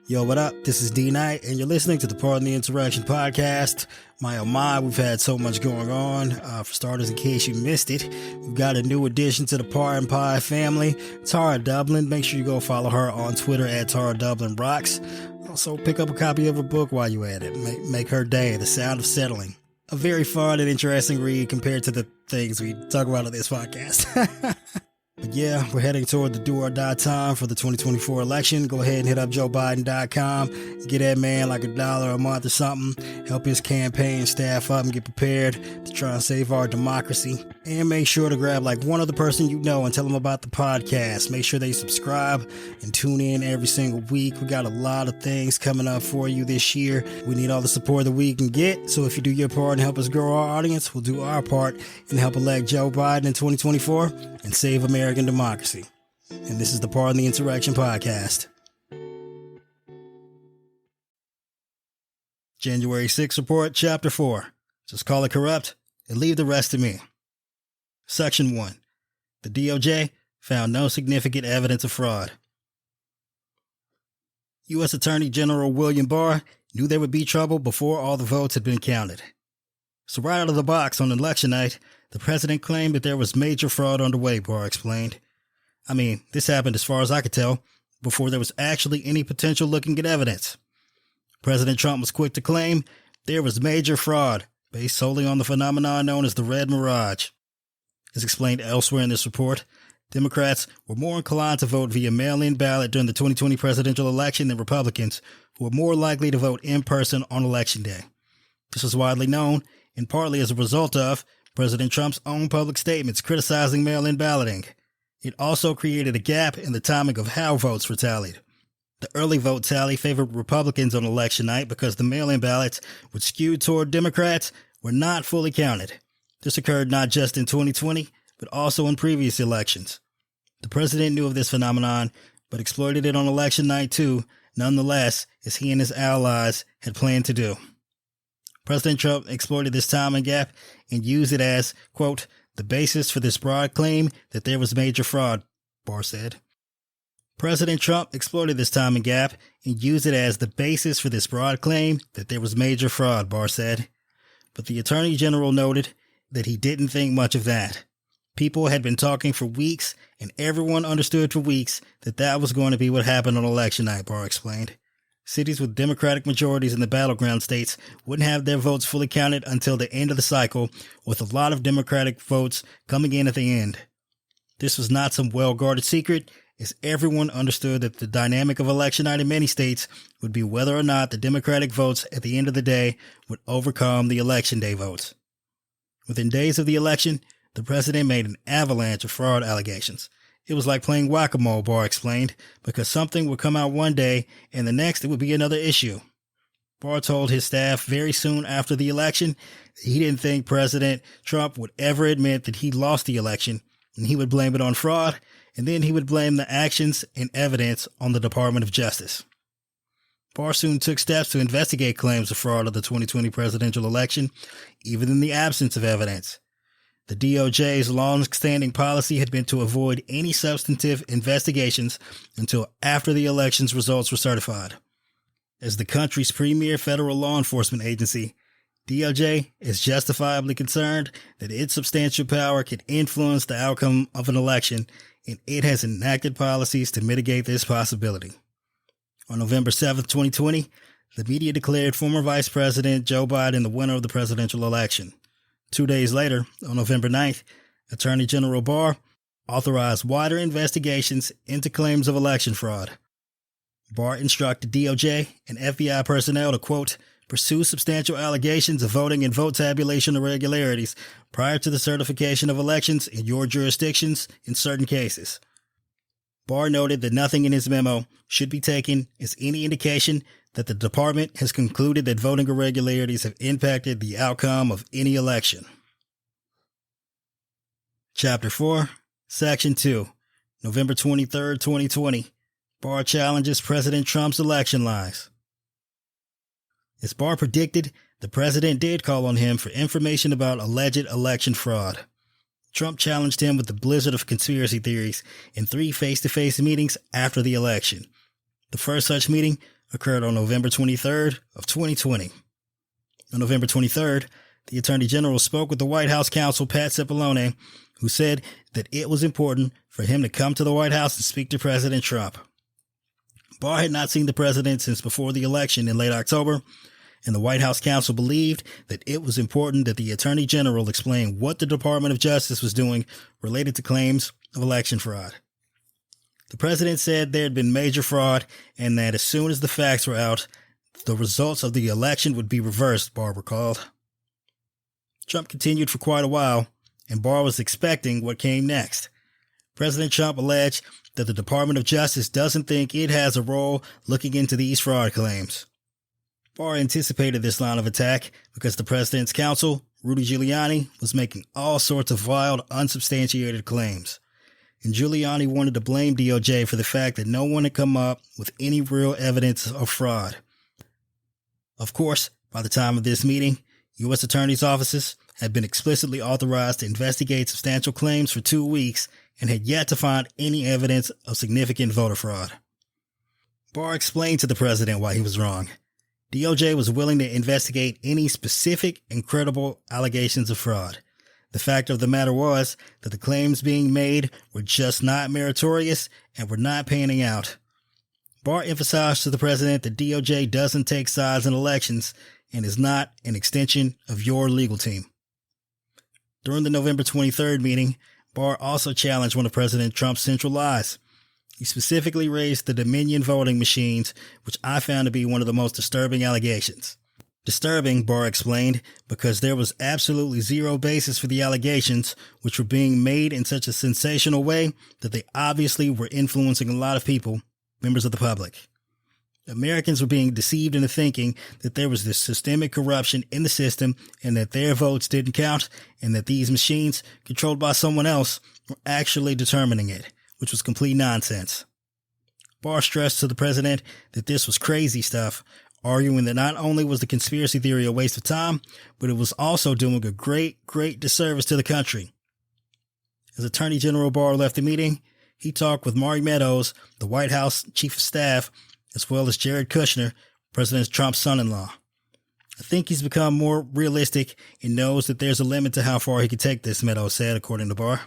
Yo, what up? This is D Knight, and you're listening to the Pardon the Insurrection podcast. My oh my, we've had so much going on. For starters, in case you missed it, we've got a new addition to the Pardon Pie family, Tara Dublin. Make sure you go follow her on Twitter at Tara Dublin Rocks. Also, pick up a copy of her book while you're at it. Make her day, The Sound of Settling. A very fun and interesting read compared to the things we talk about on this podcast. But yeah, we're heading toward the do or die time for the 2024 election. Go ahead and hit up JoeBiden.com. Get that man like $1 a month or something. Help his campaign staff up and get prepared to try and save our democracy. And make sure to grab like one other person you know and tell them about the podcast. Make sure they subscribe and tune in every single week. We got a lot of things coming up for you this year. We need all the support that we can get. So if you do your part and help us grow our audience, we'll do our part and help elect Joe Biden in 2024 and save American democracy. And this is the Pardon the Insurrection podcast. January 6th report, Chapter 4. Just call it corrupt and leave the rest to me. Section 1. The DOJ found no significant evidence of fraud. U.S. Attorney General William Barr knew there would be trouble before all the votes had been counted. So right out of the box on election night, the president claimed that there was major fraud underway, Barr explained. I mean, this happened, as far as I could tell, before there was actually any potential looking at evidence. President Trump was quick to claim there was major fraud based solely on the phenomenon known as the Red Mirage. As explained elsewhere in this report, Democrats were more inclined to vote via mail-in ballot during the 2020 presidential election than Republicans, who were more likely to vote in person on Election Day. This was widely known, and partly as a result of President Trump's own public statements criticizing mail-in balloting. It also created a gap in the timing of how votes were tallied. The early vote tally favored Republicans on election night because the mail-in ballots, which skewed toward Democrats, were not fully counted. This occurred not just in 2020, but also in previous elections. The president knew of this phenomenon, but exploited it on election night too, nonetheless, as he and his allies had planned to do. President Trump exploited this timing gap and used it as, quote, the basis for this broad claim that there was major fraud, Barr said. President Trump exploited this timing gap and used it as the basis for this broad claim that there was major fraud, Barr said. But the Attorney General noted that he didn't think much of that. People had been talking for weeks, and everyone understood for weeks that that was going to be what happened on election night, Barr explained. Cities with Democratic majorities in the battleground states wouldn't have their votes fully counted until the end of the cycle, with a lot of Democratic votes coming in at the end. This was not some well-guarded secret, as everyone understood that the dynamic of election night in many states would be whether or not the Democratic votes at the end of the day would overcome the election day votes. Within days of the election, the president made an avalanche of fraud allegations. It was like playing whack-a-mole, Barr explained, because something would come out one day and the next it would be another issue. Barr told his staff very soon after the election that he didn't think President Trump would ever admit that he lost the election, and he would blame it on fraud, and then he would blame the actions and evidence on the Department of Justice. Barr soon took steps to investigate claims of fraud of the 2020 presidential election, even in the absence of evidence. The DOJ's long-standing policy had been to avoid any substantive investigations until after the election's results were certified. As the country's premier federal law enforcement agency, DOJ is justifiably concerned that its substantial power can influence the outcome of an election, and it has enacted policies to mitigate this possibility. On November 7, 2020, the media declared former Vice President Joe Biden the winner of the presidential election. 2 days later, on November 9th, Attorney General Barr authorized wider investigations into claims of election fraud. Barr instructed DOJ and FBI personnel to, quote, pursue substantial allegations of voting and vote tabulation irregularities prior to the certification of elections in your jurisdictions in certain cases. Barr noted that nothing in his memo should be taken as any indication that the department has concluded that voting irregularities have impacted the outcome of any election. Chapter 4, Section 2, November 23, 2020. Barr challenges President Trump's election lies. As Barr predicted, the president did call on him for information about alleged election fraud. Trump challenged him with the blizzard of conspiracy theories in 3 face-to-face meetings after the election. The first such meeting occurred on November 23rd of 2020. On November 23rd, the Attorney General spoke with the White House counsel Pat Cipollone, who said that it was important for him to come to the White House and speak to President Trump. Barr had not seen the president since before the election in late October, and the White House counsel believed that it was important that the Attorney General explain what the Department of Justice was doing related to claims of election fraud. The president said there had been major fraud and that as soon as the facts were out, the results of the election would be reversed, Barr recalled. Trump continued for quite a while, and Barr was expecting what came next. President Trump alleged that the Department of Justice doesn't think it has a role looking into these fraud claims. Barr anticipated this line of attack because the president's counsel, Rudy Giuliani, was making all sorts of wild, unsubstantiated claims. And Giuliani wanted to blame DOJ for the fact that no one had come up with any real evidence of fraud. Of course, by the time of this meeting, U.S. attorneys' offices had been explicitly authorized to investigate substantial claims for 2 weeks and had yet to find any evidence of significant voter fraud. Barr explained to the president why he was wrong. DOJ was willing to investigate any specific and credible allegations of fraud. The fact of the matter was that the claims being made were just not meritorious and were not panning out. Barr emphasized to the president that DOJ doesn't take sides in elections and is not an extension of your legal team. During the November 23rd meeting, Barr also challenged one of President Trump's central lies. He specifically raised the Dominion voting machines, which I found to be one of the most disturbing allegations. Disturbing, Barr explained, because there was absolutely zero basis for the allegations, which were being made in such a sensational way that they obviously were influencing a lot of people, members of the public. Americans were being deceived into thinking that there was this systemic corruption in the system and that their votes didn't count and that these machines, controlled by someone else, were actually determining it, which was complete nonsense. Barr stressed to the president that this was crazy stuff, arguing that not only was the conspiracy theory a waste of time, but it was also doing a great disservice to the country. As Attorney General Barr left the meeting, he talked with Mark Meadows, the White House Chief of Staff, as well as Jared Kushner, President Trump's son-in-law. I think he's become more realistic and knows that there's a limit to how far he can take this, Meadows said, according to Barr.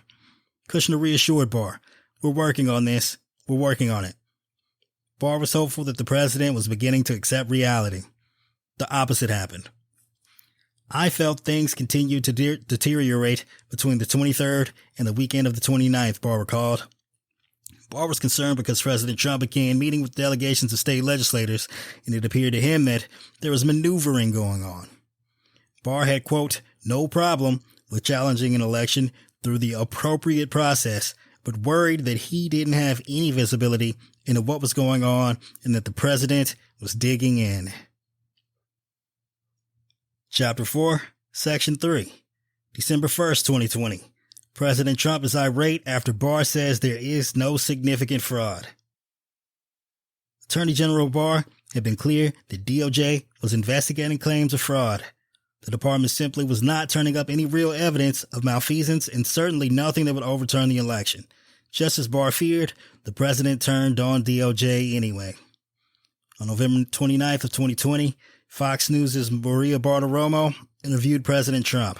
Kushner reassured Barr, "We're working on this. We're working on it." Barr was hopeful that the president was beginning to accept reality. The opposite happened. I felt things continued to deteriorate between the 23rd and the weekend of the 29th, Barr recalled. Barr was concerned because President Trump began meeting with delegations of state legislators, and it appeared to him that there was maneuvering going on. Barr had, quote, "no problem with challenging an election through the appropriate process, but worried that he didn't have any visibility into what was going on and that the president was digging in." Chapter 4, Section 3, December 1st, 2020. President Trump is irate after Barr says there is no significant fraud. Attorney General Barr had been clear that DOJ was investigating claims of fraud. The department simply was not turning up any real evidence of malfeasance and certainly nothing that would overturn the election. Just as Barr feared, the president turned on DOJ anyway. On November 29th of 2020, Fox News' Maria Bartiromo interviewed President Trump.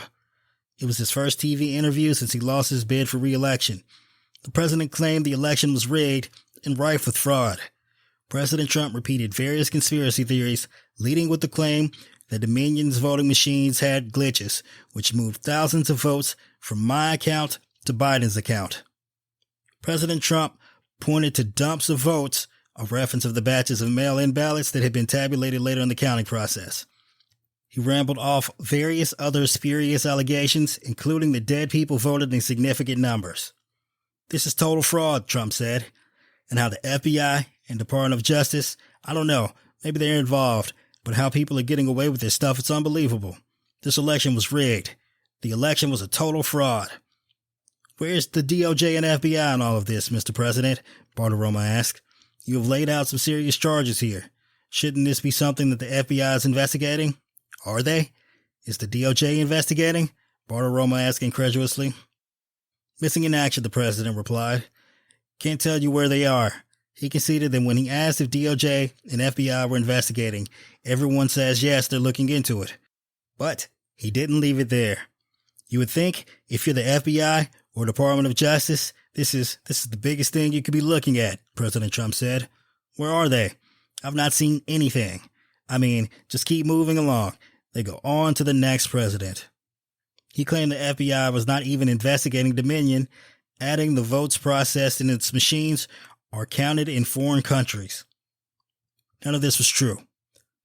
It was his first TV interview since he lost his bid for re-election. The president claimed the election was rigged and rife with fraud. President Trump repeated various conspiracy theories, leading with the claim that Dominion's voting machines had glitches, which moved thousands of votes from my account to Biden's account. President Trump pointed to dumps of votes, a reference of the batches of mail-in ballots that had been tabulated later in the counting process. He rambled off various other spurious allegations, including that dead people voted in significant numbers. "This is total fraud," Trump said, and how the FBI and Department of Justice, I don't know, maybe they're involved, but how people are getting away with this stuff, it's unbelievable. This election was rigged. The election was a total fraud. "Where's the DOJ and FBI in all of this, Mr. President?" Bartiromo asked. "You have laid out some serious charges here. Shouldn't this be something that the FBI is investigating?" "Are they? Is the DOJ investigating?" Bartiromo asked incredulously. "Missing in action," the president replied. "Can't tell you where they are. He conceded that when he asked if DOJ and FBI were investigating, everyone says yes, they're looking into it. But he didn't leave it there. You would think if you're the FBI or Department of Justice, this is the biggest thing you could be looking at, President Trump said. Where are they? I've not seen anything. I mean, just keep moving along. They go on to the next president. He claimed the FBI was not even investigating Dominion, adding the votes processed in its machines are counted in foreign countries. None of this was true.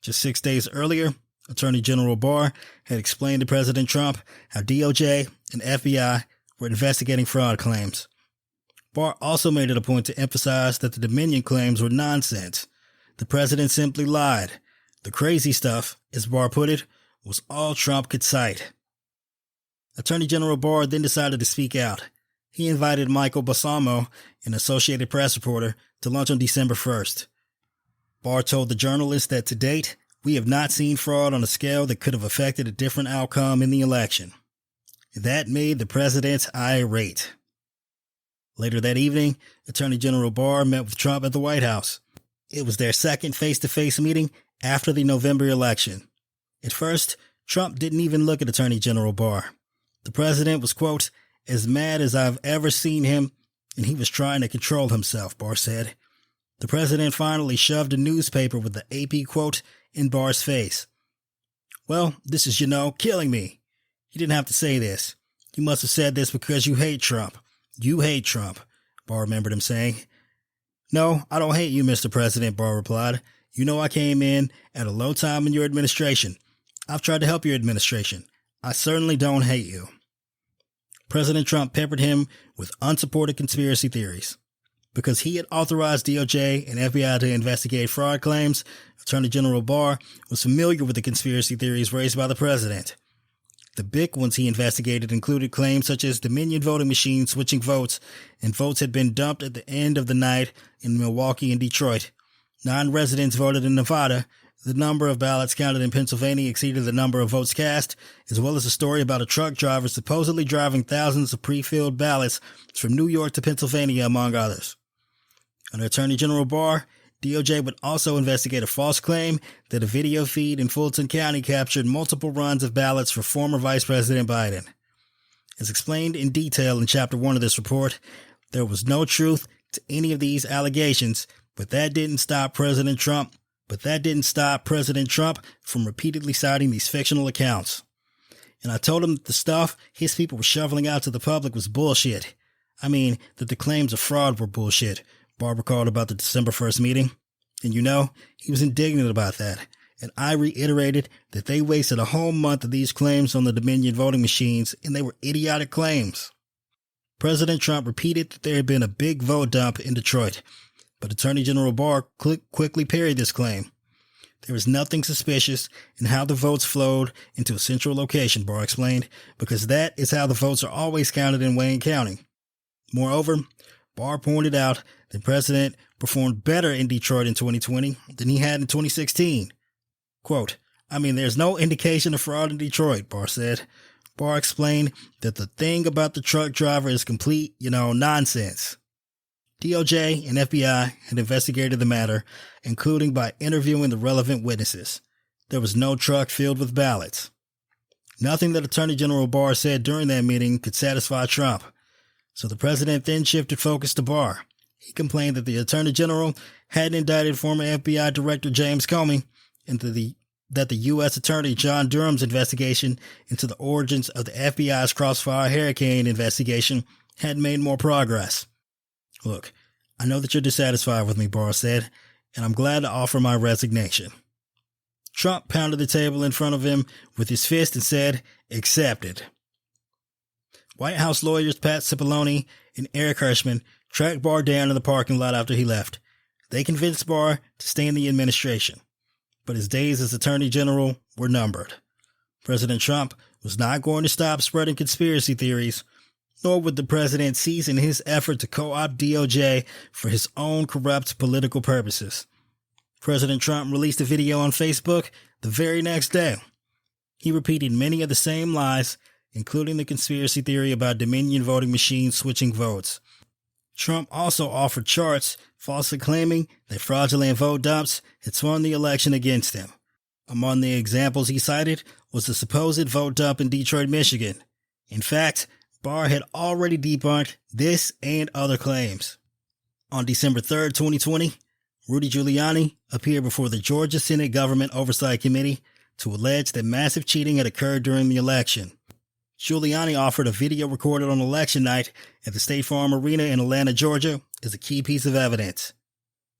Just 6 days earlier, Attorney General Barr had explained to President Trump how DOJ and FBI were investigating fraud claims. Barr also made it a point to emphasize that the Dominion claims were nonsense. The president simply lied. The crazy stuff, as Barr put it, was all Trump could cite. Attorney General Barr then decided to speak out. He invited Michael Balsamo, an Associated Press reporter, to lunch on December 1st. Barr told the journalist that to date, we have not seen fraud on a scale that could have affected a different outcome in the election. That made the president irate. Later that evening, Attorney General Barr met with Trump at the White House. It was their second face-to-face meeting after the November election. At first, Trump didn't even look at Attorney General Barr. The president was, quote, as mad as I've ever seen him, and he was trying to control himself, Barr said. The president finally shoved a newspaper with the AP quote in Barr's face. Well, this is, killing me. You didn't have to say this. You must have said this because you hate Trump. You hate Trump, Barr remembered him saying. No, I don't hate you, Mr. President, Barr replied. You know I came in at a low time in your administration. I've tried to help your administration. I certainly don't hate you. President Trump peppered him with unsupported conspiracy theories. Because he had authorized DOJ and FBI to investigate fraud claims, Attorney General Barr was familiar with the conspiracy theories raised by the president. The big ones he investigated included claims such as Dominion voting machines switching votes, and votes had been dumped at the end of the night in Milwaukee and Detroit. 9 residents voted in Nevada. The number of ballots counted in Pennsylvania exceeded the number of votes cast, as well as a story about a truck driver supposedly driving thousands of pre-filled ballots from New York to Pennsylvania, among others. Under Attorney General Barr, DOJ would also investigate a false claim that a video feed in Fulton County captured multiple runs of ballots for former Vice President Biden. As explained in detail in Chapter 1 of this report, there was no truth to any of these allegations, but that didn't stop President Trump from repeatedly citing these fictional accounts. And I told him that the stuff his people were shoveling out to the public was bullshit. I mean, that the claims of fraud were bullshit, Barr recalled about the December 1st meeting. And he was indignant about that. And I reiterated that they wasted a whole month of these claims on the Dominion voting machines, and they were idiotic claims. President Trump repeated that there had been a big vote dump in Detroit, but Attorney General Barr quickly parried this claim. There was nothing suspicious in how the votes flowed into a central location, Barr explained, because that is how the votes are always counted in Wayne County. Moreover, Barr pointed out that the president performed better in Detroit in 2020 than he had in 2016. Quote, there's no indication of fraud in Detroit, Barr said. Barr explained that the thing about the truck driver is complete, nonsense. DOJ and FBI had investigated the matter, including by interviewing the relevant witnesses. There was no truck filled with ballots. Nothing that Attorney General Barr said during that meeting could satisfy Trump. So the president then shifted focus to Barr. He complained that the Attorney General hadn't indicted former FBI Director James Comey and that the U.S. Attorney John Durham's investigation into the origins of the FBI's Crossfire Hurricane investigation hadn't made more progress. Look, I know that you're dissatisfied with me, Barr said, and I'm glad to offer my resignation. Trump pounded the table in front of him with his fist and said, accepted. White House lawyers Pat Cipollone and Eric Hirschman tracked Barr down in the parking lot after he left. They convinced Barr to stay in the administration, but his days as Attorney General were numbered. President Trump was not going to stop spreading conspiracy theories, nor would the president cease in his effort to co-opt DOJ for his own corrupt political purposes. President Trump released a video on Facebook the very next day. He repeated many of the same lies, including the conspiracy theory about Dominion voting machines switching votes. Trump also offered charts, falsely claiming that fraudulent vote dumps had swung the election against him. Among the examples he cited was the supposed vote dump in Detroit, Michigan. In fact, Barr had already debunked this and other claims. On December 3, 2020, Rudy Giuliani appeared before the Georgia Senate Government Oversight Committee to allege that massive cheating had occurred during the election. Giuliani offered a video recorded on election night at the State Farm Arena in Atlanta, Georgia, as a key piece of evidence.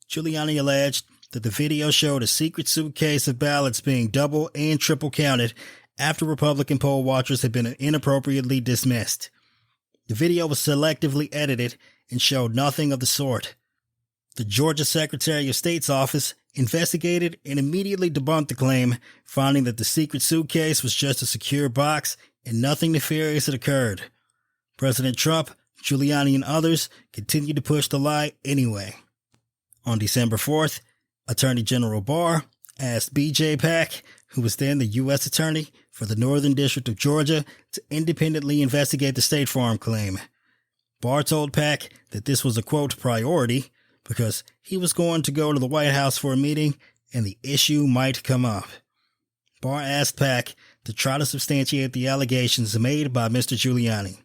Giuliani alleged that the video showed a secret suitcase of ballots being double and triple counted after Republican poll watchers had been inappropriately dismissed. The video was selectively edited and showed nothing of the sort. The Georgia Secretary of State's office investigated and immediately debunked the claim, finding that the secret suitcase was just a secure box and nothing nefarious had occurred. President Trump, Giuliani, and others continued to push the lie anyway. On December 4th, Attorney General Barr asked B.J. Pack, who was then the U.S. Attorney for the Northern District of Georgia, to independently investigate the State Farm claim. Barr told Pack that this was a, quote, priority, because he was going to go to the White House for a meeting and the issue might come up. Barr asked Pack to try to substantiate the allegations made by Mr. Giuliani.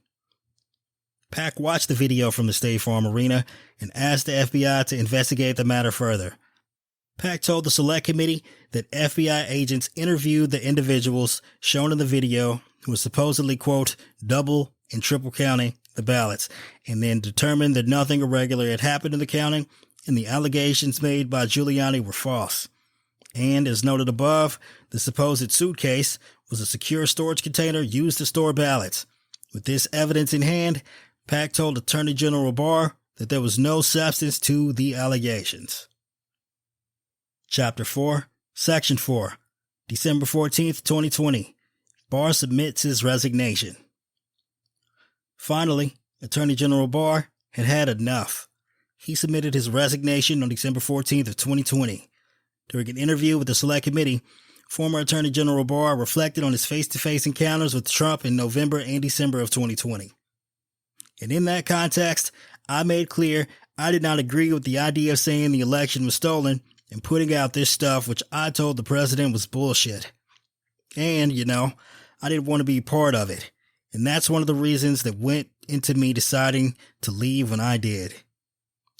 Pack watched the video from the State Farm Arena and asked the FBI to investigate the matter further. Pack told the Select Committee that FBI agents interviewed the individuals shown in the video who were supposedly, quote, double and triple counting the ballots, and then determined that nothing irregular had happened in the counting and the allegations made by Giuliani were false. And, as noted above, the supposed suitcase was a secure storage container used to store ballots. With this evidence in hand, Pack told Attorney General Barr that there was no substance to the allegations. Chapter 4, Section 4, December 14th, 2020. Barr submits his resignation. Finally, Attorney General Barr had had enough. He submitted his resignation on December 14th of 2020. During an interview with the Select Committee, former Attorney General Barr reflected on his face-to-face encounters with Trump in November and December of 2020. And in that context, I made clear I did not agree with the idea of saying the election was stolen and putting out this stuff which I told the president was bullshit. And, I didn't want to be part of it. And that's one of the reasons that went into me deciding to leave when I did.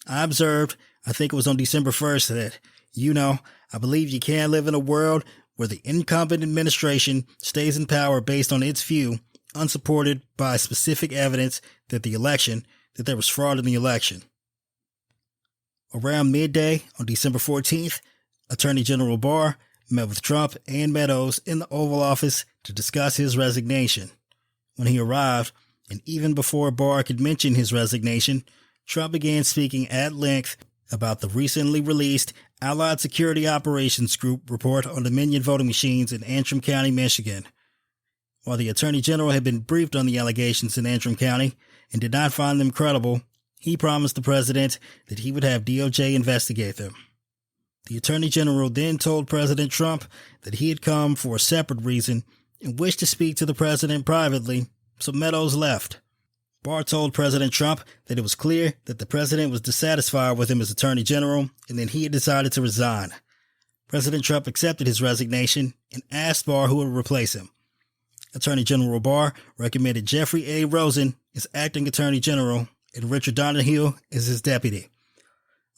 I observed, I think it was on December 1st, that, I believe you can't live in a world where the incumbent administration stays in power based on its view, unsupported by specific evidence that there was fraud in the election. Around midday on December 14th, Attorney General Barr met with Trump and Meadows in the Oval Office to discuss his resignation. When he arrived, and even before Barr could mention his resignation, Trump began speaking at length about the recently released Allied Security Operations Group report on Dominion voting machines in Antrim County, Michigan. While the Attorney General had been briefed on the allegations in Antrim County and did not find them credible, he promised the president that he would have DOJ investigate them. The Attorney General then told President Trump that he had come for a separate reason and wished to speak to the president privately, so Meadows left. Barr told President Trump that it was clear that the president was dissatisfied with him as Attorney General and that he had decided to resign. President Trump accepted his resignation and asked Barr who would replace him. Attorney General Barr recommended Jeffrey A. Rosen as acting Attorney General and Richard Donahue as his deputy.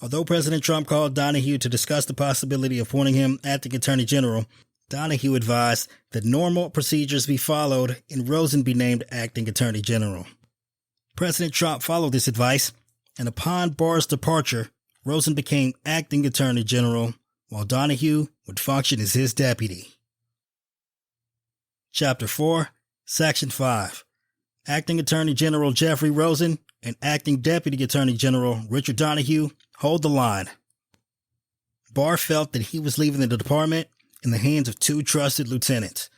Although President Trump called Donahue to discuss the possibility of appointing him acting Attorney General, Donahue advised that normal procedures be followed and Rosen be named acting Attorney General. President Trump followed this advice, and upon Barr's departure, Rosen became acting Attorney General, while Donahue would function as his deputy. Chapter 4, Section 5. Acting Attorney General Jeffrey Rosen and Acting Deputy Attorney General Richard Donahue hold the line. Barr felt that he was leaving the department in the hands of two trusted lieutenants,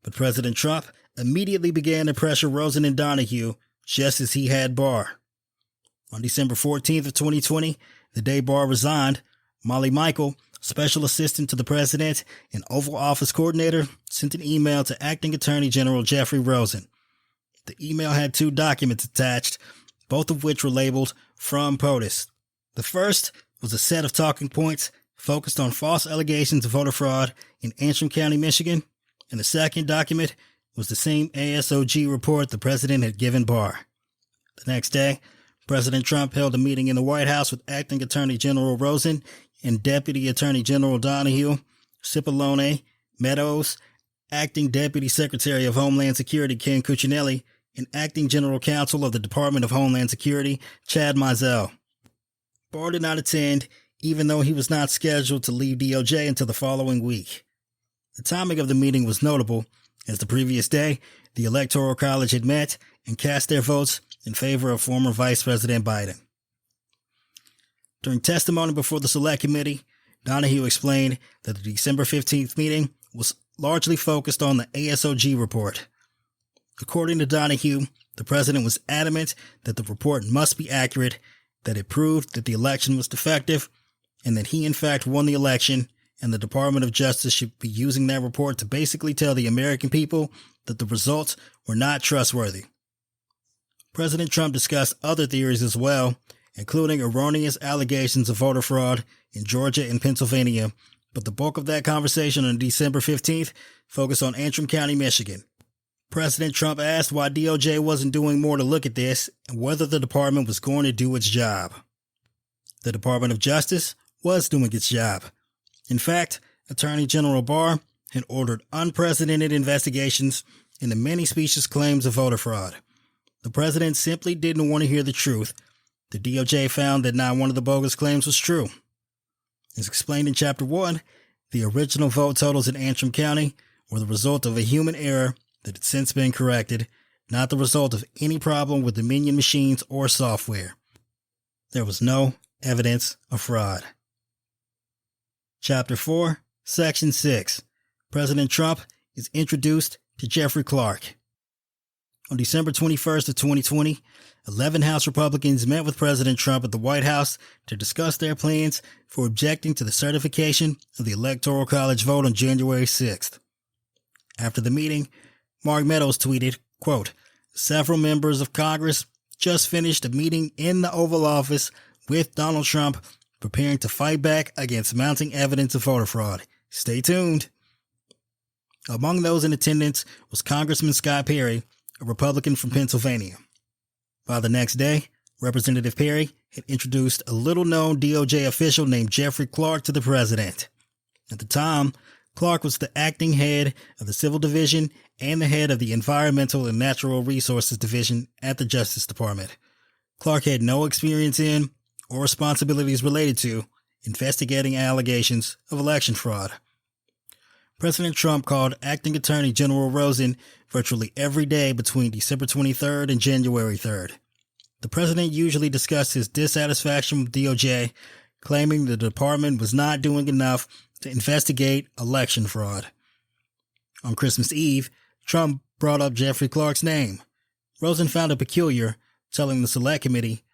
but President Trump immediately began to pressure Rosen and Donahue just as he had Barr. On December 14th of 2020, the day Barr resigned, Molly Michael, Special Assistant to the President and Oval Office Coordinator, sent an email to Acting Attorney General Jeffrey Rosen. The email had two documents attached, both of which were labeled From POTUS. The first was a set of talking points focused on false allegations of voter fraud in Antrim County, Michigan, and the second document was the same ASOG report the president had given Barr. The next day, President Trump held a meeting in the White House with Acting Attorney General Rosen and Deputy Attorney General Donahue, Cipollone, Meadows, Acting Deputy Secretary of Homeland Security Ken Cuccinelli, and Acting General Counsel of the Department of Homeland Security Chad Mizell. Barr did not attend, even though he was not scheduled to leave DOJ until the following week. The timing of the meeting was notable, as the previous day, the Electoral College had met and cast their votes in favor of former Vice President Biden. During testimony before the Select Committee, Donahue explained that the December 15th meeting was largely focused on the ASOG report. According to Donahue, the president was adamant that the report must be accurate, that it proved that the election was defective, and that he in fact won the election, and the Department of Justice should be using that report to basically tell the American people that the results were not trustworthy. President Trump discussed other theories as well, including erroneous allegations of voter fraud in Georgia and Pennsylvania, but the bulk of that conversation on December 15th focused on Antrim County, Michigan. President Trump asked why DOJ wasn't doing more to look at this and whether the department was going to do its job. The Department of Justice was doing its job. In fact, Attorney General Barr had ordered unprecedented investigations into many specious claims of voter fraud. The president simply didn't want to hear the truth. The DOJ found that not one of the bogus claims was true. As explained in Chapter 1, the original vote totals in Antrim County were the result of a human error that had since been corrected, not the result of any problem with Dominion machines or software. There was no evidence of fraud. Chapter 4, Section 6. President Trump is introduced to Jeffrey Clark. On December 21st of 2020, 11 House Republicans met with President Trump at the White House to discuss their plans for objecting to the certification of the Electoral College vote on January 6th. After the meeting, Mark Meadows tweeted, quote, "Several members of Congress just finished a meeting in the Oval Office with Donald Trump preparing to fight back against mounting evidence of voter fraud. Stay tuned." Among those in attendance was Congressman Scott Perry, a Republican from Pennsylvania. By the next day, Representative Perry had introduced a little-known DOJ official named Jeffrey Clark to the president. At the time, Clark was the acting head of the Civil Division and the head of the Environmental and Natural Resources Division at the Justice Department. Clark had no experience in, or responsibilities related to, investigating allegations of election fraud. President Trump called Acting Attorney General Rosen virtually every day between December 23rd and January 3rd. The president usually discussed his dissatisfaction with DOJ, claiming the department was not doing enough to investigate election fraud. On Christmas Eve, Trump brought up Jeffrey Clark's name. Rosen found it peculiar, telling the Select Committee,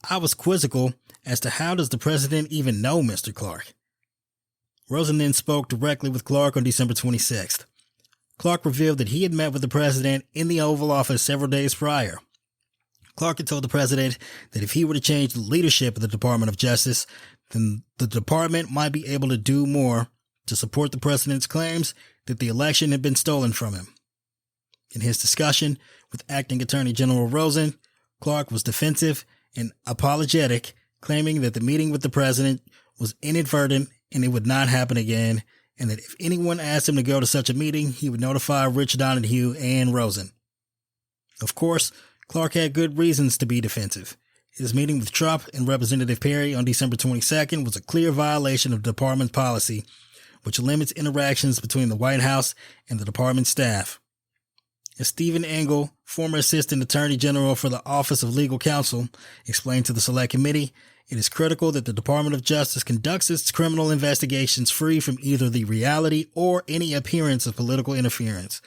"I was quizzical as to how does the president even know Mr. Clark?" Rosen then spoke directly with Clark on December 26th. Clark revealed that he had met with the president in the Oval Office several days prior. Clark had told the president that if he were to change the leadership of the Department of Justice, then the department might be able to do more to support the president's claims that the election had been stolen from him. In his discussion with Acting Attorney General Rosen, Clark was defensive and apologetic, claiming that the meeting with the president was inadvertent and it would not happen again, and that if anyone asked him to go to such a meeting, he would notify Rich Donahue and Rosen. Of course, Clark had good reasons to be defensive. His meeting with Trump and Representative Perry on December 22nd was a clear violation of department policy, which limits interactions between the White House and the department staff. As Stephen Engel, former Assistant Attorney General for the Office of Legal Counsel, explained to the Select Committee, it is critical that the Department of Justice conducts its criminal investigations free from either the reality or any appearance of political interference.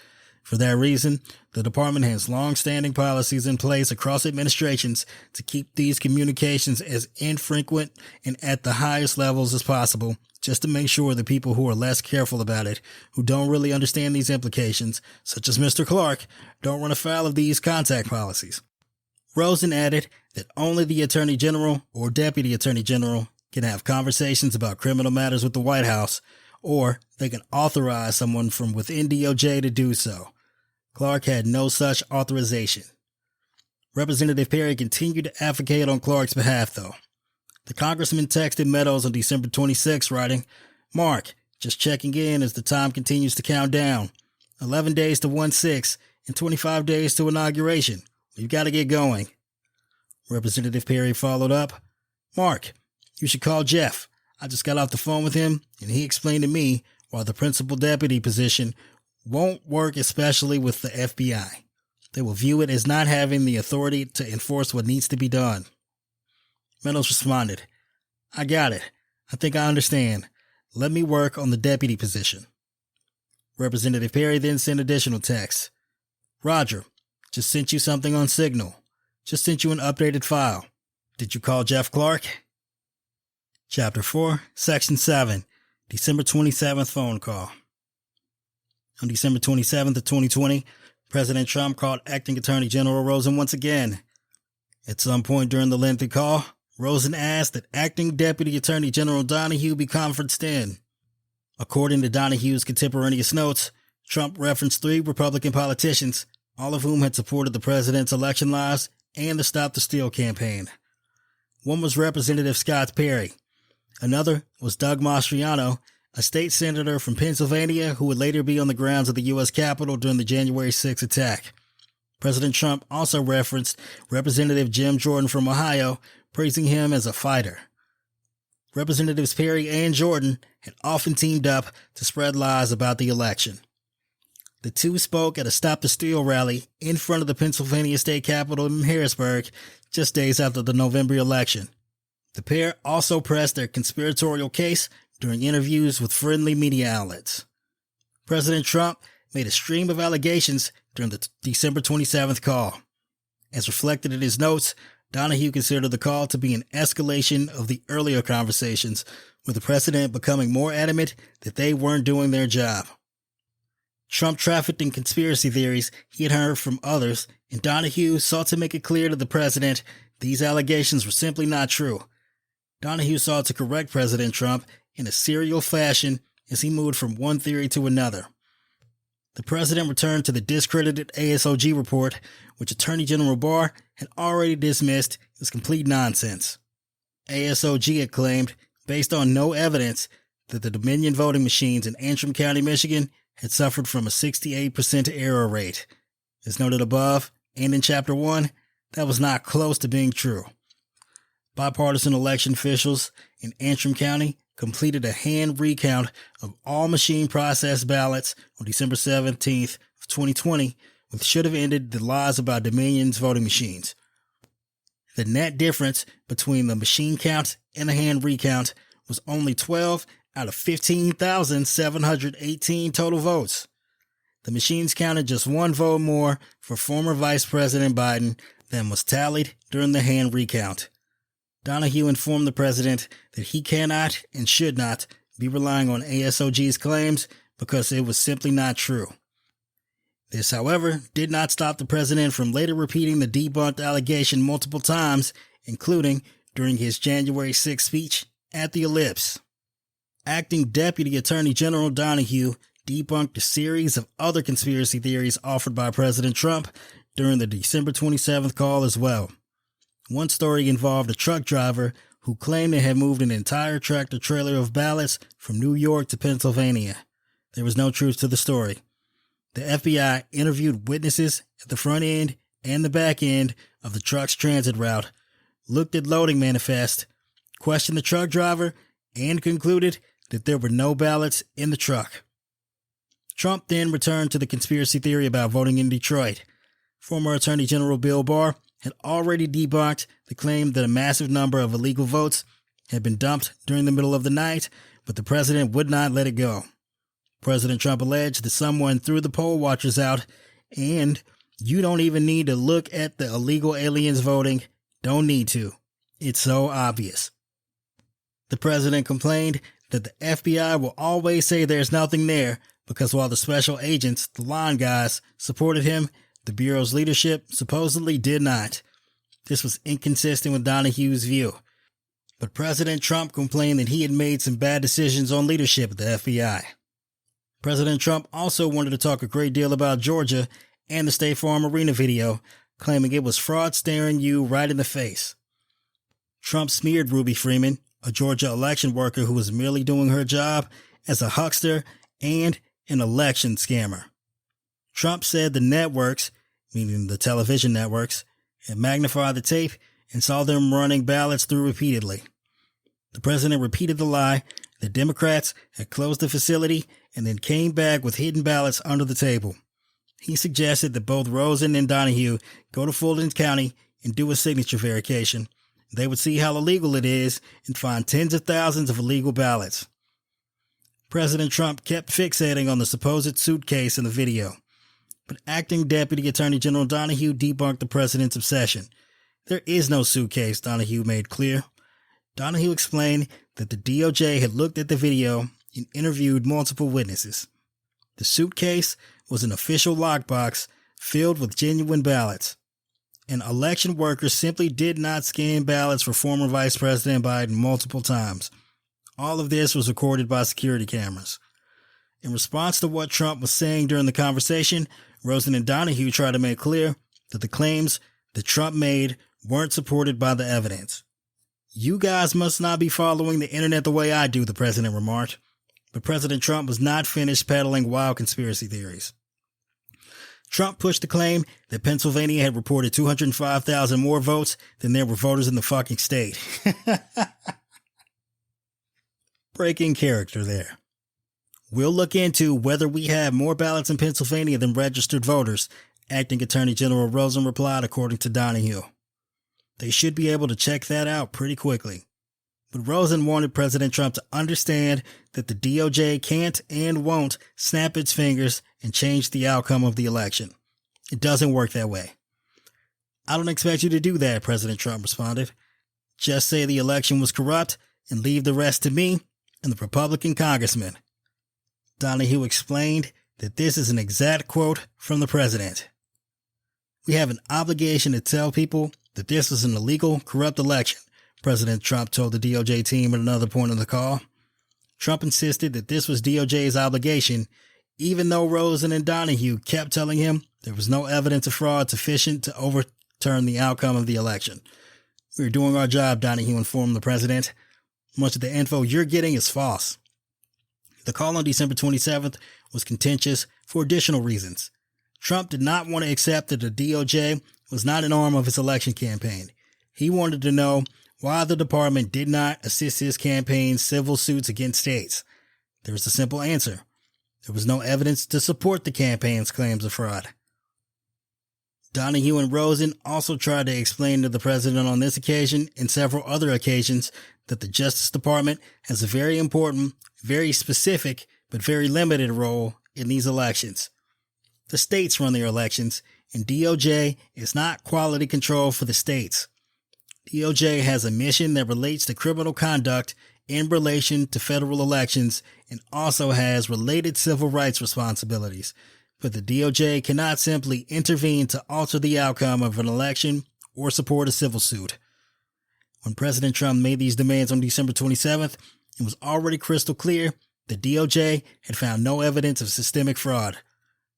For that reason, the department has long-standing policies in place across administrations to keep these communications as infrequent and at the highest levels as possible, just to make sure that people who are less careful about it, who don't really understand these implications, such as Mr. Clark, don't run afoul of these contact policies. Rosen added that only the Attorney General or Deputy Attorney General can have conversations about criminal matters with the White House, or they can authorize someone from within DOJ to do so. Clark had no such authorization. Representative Perry continued to advocate on Clark's behalf, though. The congressman texted Meadows on December 26, writing, "Mark, just checking in as the time continues to count down. 11 days to 1/6 and 25 days to inauguration. We've got to get going." Representative Perry followed up, "Mark, you should call Jeff. I just got off the phone with him, and he explained to me why the principal deputy position won't work, especially with the FBI. They will view it as not having the authority to enforce what needs to be done." Meadows responded, "I got it. I think I understand. Let me work on the deputy position." Representative Perry then sent additional texts. "Roger, just sent you something on Signal. Just sent you an updated file. Did you call Jeff Clark?" Chapter 4, Section 7, December 27th phone call. On December 27th of 2020, President Trump called Acting Attorney General Rosen once again. At some point during the lengthy call, Rosen asked that Acting Deputy Attorney General Donahue be conferenced in. According to Donahue's contemporaneous notes, Trump referenced 3 Republican politicians, all of whom had supported the president's election lies and the Stop the Steal campaign. One was Representative Scott Perry. Another was Doug Mastriano, a state senator from Pennsylvania who would later be on the grounds of the U.S. Capitol during the January 6 attack. President Trump also referenced Representative Jim Jordan from Ohio, praising him as a fighter. Representatives Perry and Jordan had often teamed up to spread lies about the election. The two spoke at a Stop the Steal rally in front of the Pennsylvania State Capitol in Harrisburg just days after the November election. The pair also pressed their conspiratorial case during interviews with friendly media outlets. President Trump made a stream of allegations during the December 27th call. As reflected in his notes, Donahue considered the call to be an escalation of the earlier conversations, with the president becoming more adamant that they weren't doing their job. Trump trafficked in conspiracy theories he had heard from others, and Donahue sought to make it clear to the president these allegations were simply not true. Donahue sought to correct President Trump in a serial fashion as he moved from one theory to another. The president returned to the discredited ASOG report, which Attorney General Barr had already dismissed as complete nonsense. ASOG had claimed, based on no evidence, that the Dominion voting machines in Antrim County, Michigan, had suffered from a 68% error rate. As noted above, and in Chapter 1, that was not close to being true. Bipartisan election officials in Antrim County completed a hand recount of all machine-processed ballots on December 17th of 2020, which should have ended the lies about Dominion's voting machines. The net difference between the machine count and the hand recount was only 12 out of 15,718 total votes. The machines counted just 1 vote more for former Vice President Biden than was tallied during the hand recount. Donahue informed the president that he cannot and should not be relying on ASOG's claims because it was simply not true. This, however, did not stop the president from later repeating the debunked allegation multiple times, including during his January 6 speech at the Ellipse. Acting Deputy Attorney General Donahue debunked a series of other conspiracy theories offered by President Trump during the December 27th call as well. One story involved a truck driver who claimed they had moved an entire tractor-trailer of ballots from New York to Pennsylvania. There was no truth to the story. The FBI interviewed witnesses at the front end and the back end of the truck's transit route, looked at loading manifest, questioned the truck driver, and concluded that there were no ballots in the truck. Trump then returned to the conspiracy theory about voting in Detroit. Former Attorney General Bill Barr had already debunked the claim that a massive number of illegal votes had been dumped during the middle of the night, but the president would not let it go. President Trump alleged that someone threw the poll watchers out, and you don't even need to look at the illegal aliens voting. Don't need to. It's so obvious. The president complained that the FBI will always say there's nothing there because while the special agents, the line guys, supported him, the Bureau's leadership supposedly did not. This was inconsistent with Donahue's view. But President Trump complained that he had made some bad decisions on leadership at the FBI. President Trump also wanted to talk a great deal about Georgia and the State Farm Arena video, claiming it was fraud staring you right in the face. Trump smeared Ruby Freeman, a Georgia election worker who was merely doing her job, as a huckster and an election scammer. Trump said the networks, meaning the television networks, had magnified the tape and saw them running ballots through repeatedly. The president repeated the lie that Democrats had closed the facility and then came back with hidden ballots under the table. He suggested that both Rosen and Donahue go to Fulton County and do a signature verification. They would see how illegal it is and find tens of thousands of illegal ballots. President Trump kept fixating on the supposed suitcase in the video, but Acting Deputy Attorney General Donahue debunked the president's obsession. There is no suitcase, Donahue made clear. Donahue explained that the DOJ had looked at the video and interviewed multiple witnesses. The suitcase was an official lockbox filled with genuine ballots. And election workers simply did not scan ballots for former Vice President Biden multiple times. All of this was recorded by security cameras. In response to what Trump was saying during the conversation, Rosen and Donahue tried to make clear that the claims that Trump made weren't supported by the evidence. You guys must not be following the internet the way I do, the president remarked. But President Trump was not finished peddling wild conspiracy theories. Trump pushed the claim that Pennsylvania had reported 205,000 more votes than there were voters in the fucking state. Breaking character there. We'll look into whether we have more ballots in Pennsylvania than registered voters, Acting Attorney General Rosen replied, according to Donahue. They should be able to check that out pretty quickly. But Rosen wanted President Trump to understand that the DOJ can't and won't snap its fingers and change the outcome of the election. It doesn't work that way. I don't expect you to do that, President Trump responded. Just say the election was corrupt and leave the rest to me and the Republican congressman. Donahue explained that this is an exact quote from the president. We have an obligation to tell people that this was an illegal, corrupt election, President Trump told the DOJ team at another point of the call. Trump insisted that this was DOJ's obligation, even though Rosen and Donahue kept telling him there was no evidence of fraud sufficient to overturn the outcome of the election. We're doing our job, Donahue informed the president. Much of the info you're getting is false. The call on December 27th was contentious for additional reasons. Trump did not want to accept that the DOJ was not an arm of his election campaign. He wanted to know why the department did not assist his campaign's civil suits against states. There was a simple answer. There was no evidence to support the campaign's claims of fraud. Donahue and Rosen also tried to explain to the president on this occasion and several other occasions that the Justice Department has a very important, very specific, but very limited role in these elections. The states run their elections, and DOJ is not quality control for the states. DOJ has a mission that relates to criminal conduct in relation to federal elections and also has related civil rights responsibilities. But the DOJ cannot simply intervene to alter the outcome of an election or support a civil suit. When President Trump made these demands on December 27th, it was already crystal clear that DOJ had found no evidence of systemic fraud.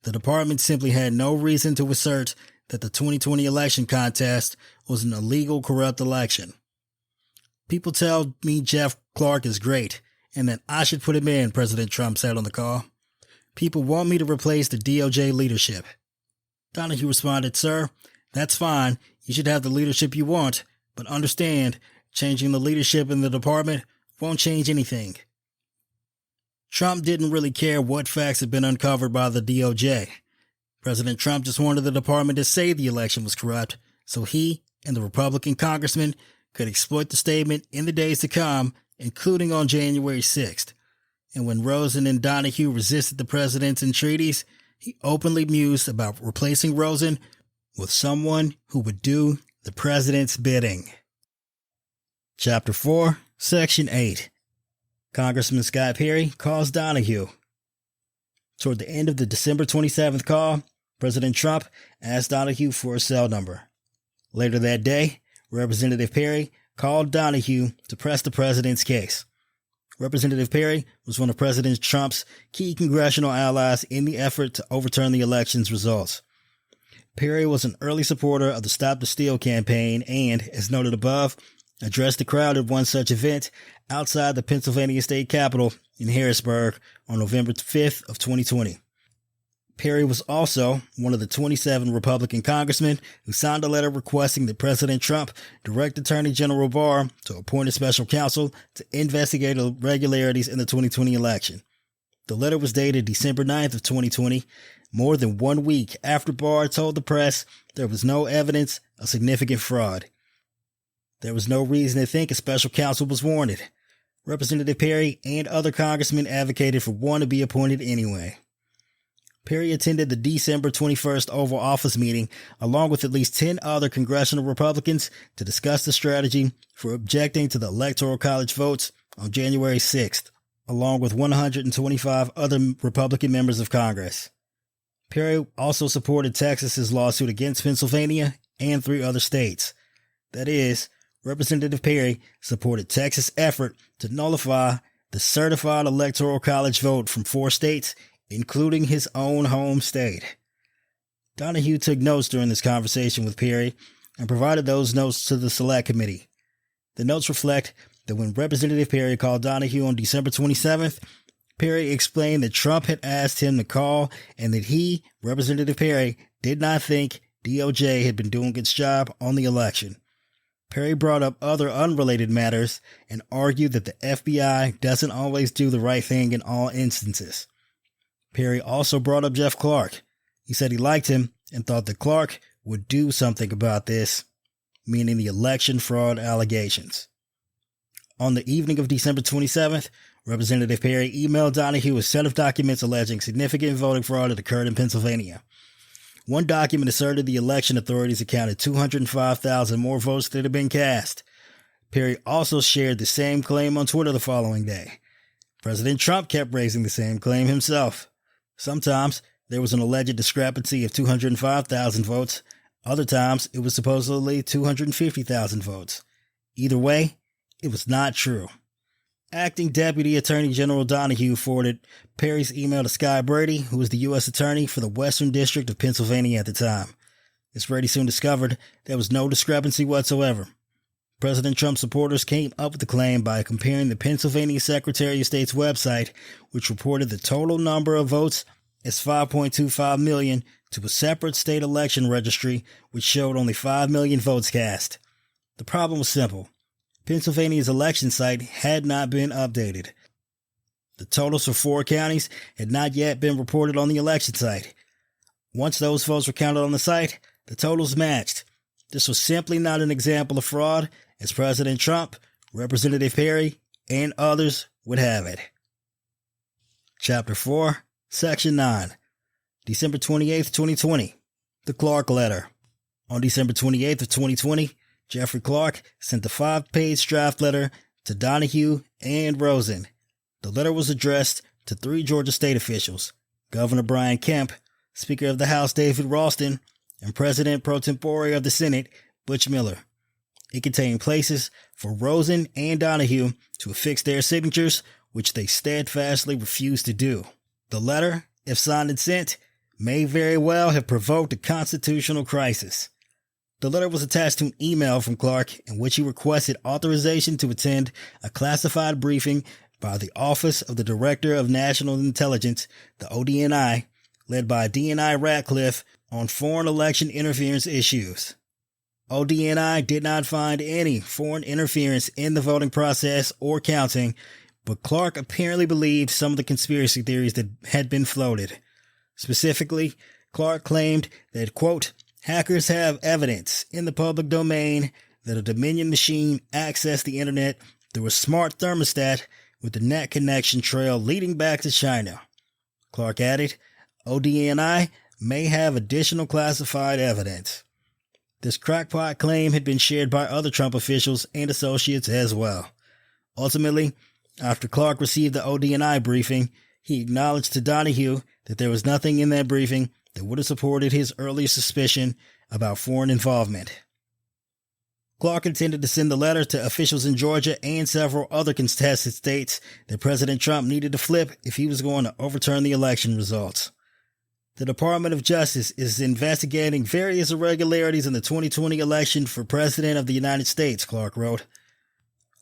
The department simply had no reason to assert that the 2020 election contest was an illegal, corrupt election. People tell me Jeff Clark is great and that I should put him in, President Trump said on the call. People want me to replace the DOJ leadership. Donahue responded, Sir, that's fine. You should have the leadership you want, but understand, changing the leadership in the department won't change anything. Trump didn't really care what facts had been uncovered by the DOJ. President Trump just wanted the department to say the election was corrupt, so he and the Republican congressman could exploit the statement in the days to come, including on January 6th. And when Rosen and Donahue resisted the president's entreaties, he openly mused about replacing Rosen with someone who would do the president's bidding. Chapter 4, Section 8. Congressman Scott Perry calls Donahue. Toward the end of the December 27th call, President Trump asked Donahue for a cell number. Later that day, Representative Perry called Donahue to press the president's case. Representative Perry was one of President Trump's key congressional allies in the effort to overturn the election's results. Perry was an early supporter of the Stop the Steal campaign and, as noted above, addressed the crowd at one such event outside the Pennsylvania State Capitol in Harrisburg on November 5th of 2020. Perry was also one of the 27 Republican congressmen who signed a letter requesting that President Trump direct Attorney General Barr to appoint a special counsel to investigate irregularities in the 2020 election. The letter was dated December 9th of 2020, more than 1 week after Barr told the press there was no evidence of significant fraud. There was no reason to think a special counsel was warranted. Representative Perry and other congressmen advocated for one to be appointed anyway. Perry attended the December 21st Oval Office meeting along with at least 10 other congressional Republicans to discuss the strategy for objecting to the Electoral College votes on January 6th, along with 125 other Republican members of Congress. Perry also supported Texas's lawsuit against Pennsylvania and 3 other states. That is, Representative Perry supported Texas' effort to nullify the certified Electoral College vote from 4 states, including his own home state. Donahue took notes during this conversation with Perry and provided those notes to the Select Committee. The notes reflect that when Representative Perry called Donahue on December 27th, Perry explained that Trump had asked him to call and that he, Representative Perry, did not think DOJ had been doing its job on the election. Perry brought up other unrelated matters and argued that the FBI doesn't always do the right thing in all instances. Perry also brought up Jeff Clark. He said he liked him and thought that Clark would do something about this, meaning the election fraud allegations. On the evening of December 27th, Representative Perry emailed Donahue a set of documents alleging significant voting fraud had occurred in Pennsylvania. One document asserted the election authorities accounted 205,000 more votes that had been cast. Perry also shared the same claim on Twitter the following day. President Trump kept raising the same claim himself. Sometimes there was an alleged discrepancy of 205,000 votes. Other times it was supposedly 250,000 votes. Either way, it was not true. Acting Deputy Attorney General Donahue forwarded Perry's email to Sky Brady, who was the U.S. Attorney for the Western District of Pennsylvania at the time. As Brady soon discovered, there was no discrepancy whatsoever. President Trump supporters came up with the claim by comparing the Pennsylvania Secretary of State's website, which reported the total number of votes as 5.25 million, to a separate state election registry, which showed only 5 million votes cast. The problem was simple. Pennsylvania's election site had not been updated. The totals for 4 counties had not yet been reported on the election site. Once those votes were counted on the site, the totals matched. This was simply not an example of fraud, as President Trump, Representative Perry, and others would have it. Chapter 4, Section 9, December 28, 2020, The Clark Letter. On December 28, 2020, Jeffrey Clark sent the 5-page draft letter to Donahue and Rosen. The letter was addressed to 3 Georgia state officials, Governor Brian Kemp, Speaker of the House David Ralston, and President pro tempore of the Senate, Butch Miller. It contained places for Rosen and Donahue to affix their signatures, which they steadfastly refused to do. The letter, if signed and sent, may very well have provoked a constitutional crisis. The letter was attached to an email from Clark in which he requested authorization to attend a classified briefing by the Office of the Director of National Intelligence, the ODNI, led by DNI Ratcliffe, on foreign election interference issues. ODNI did not find any foreign interference in the voting process or counting, but Clark apparently believed some of the conspiracy theories that had been floated. Specifically, Clark claimed that, quote, hackers have evidence in the public domain that a Dominion machine accessed the internet through a smart thermostat with the net connection trail leading back to China. Clark added, ODNI may have additional classified evidence. This crackpot claim had been shared by other Trump officials and associates as well. Ultimately, after Clark received the ODNI briefing, he acknowledged to Donahue that there was nothing in that briefing that would have supported his earlier suspicion about foreign involvement. Clark intended to send the letter to officials in Georgia and several other contested states that President Trump needed to flip if he was going to overturn the election results. The Department of Justice is investigating various irregularities in the 2020 election for President of the United States, Clark wrote.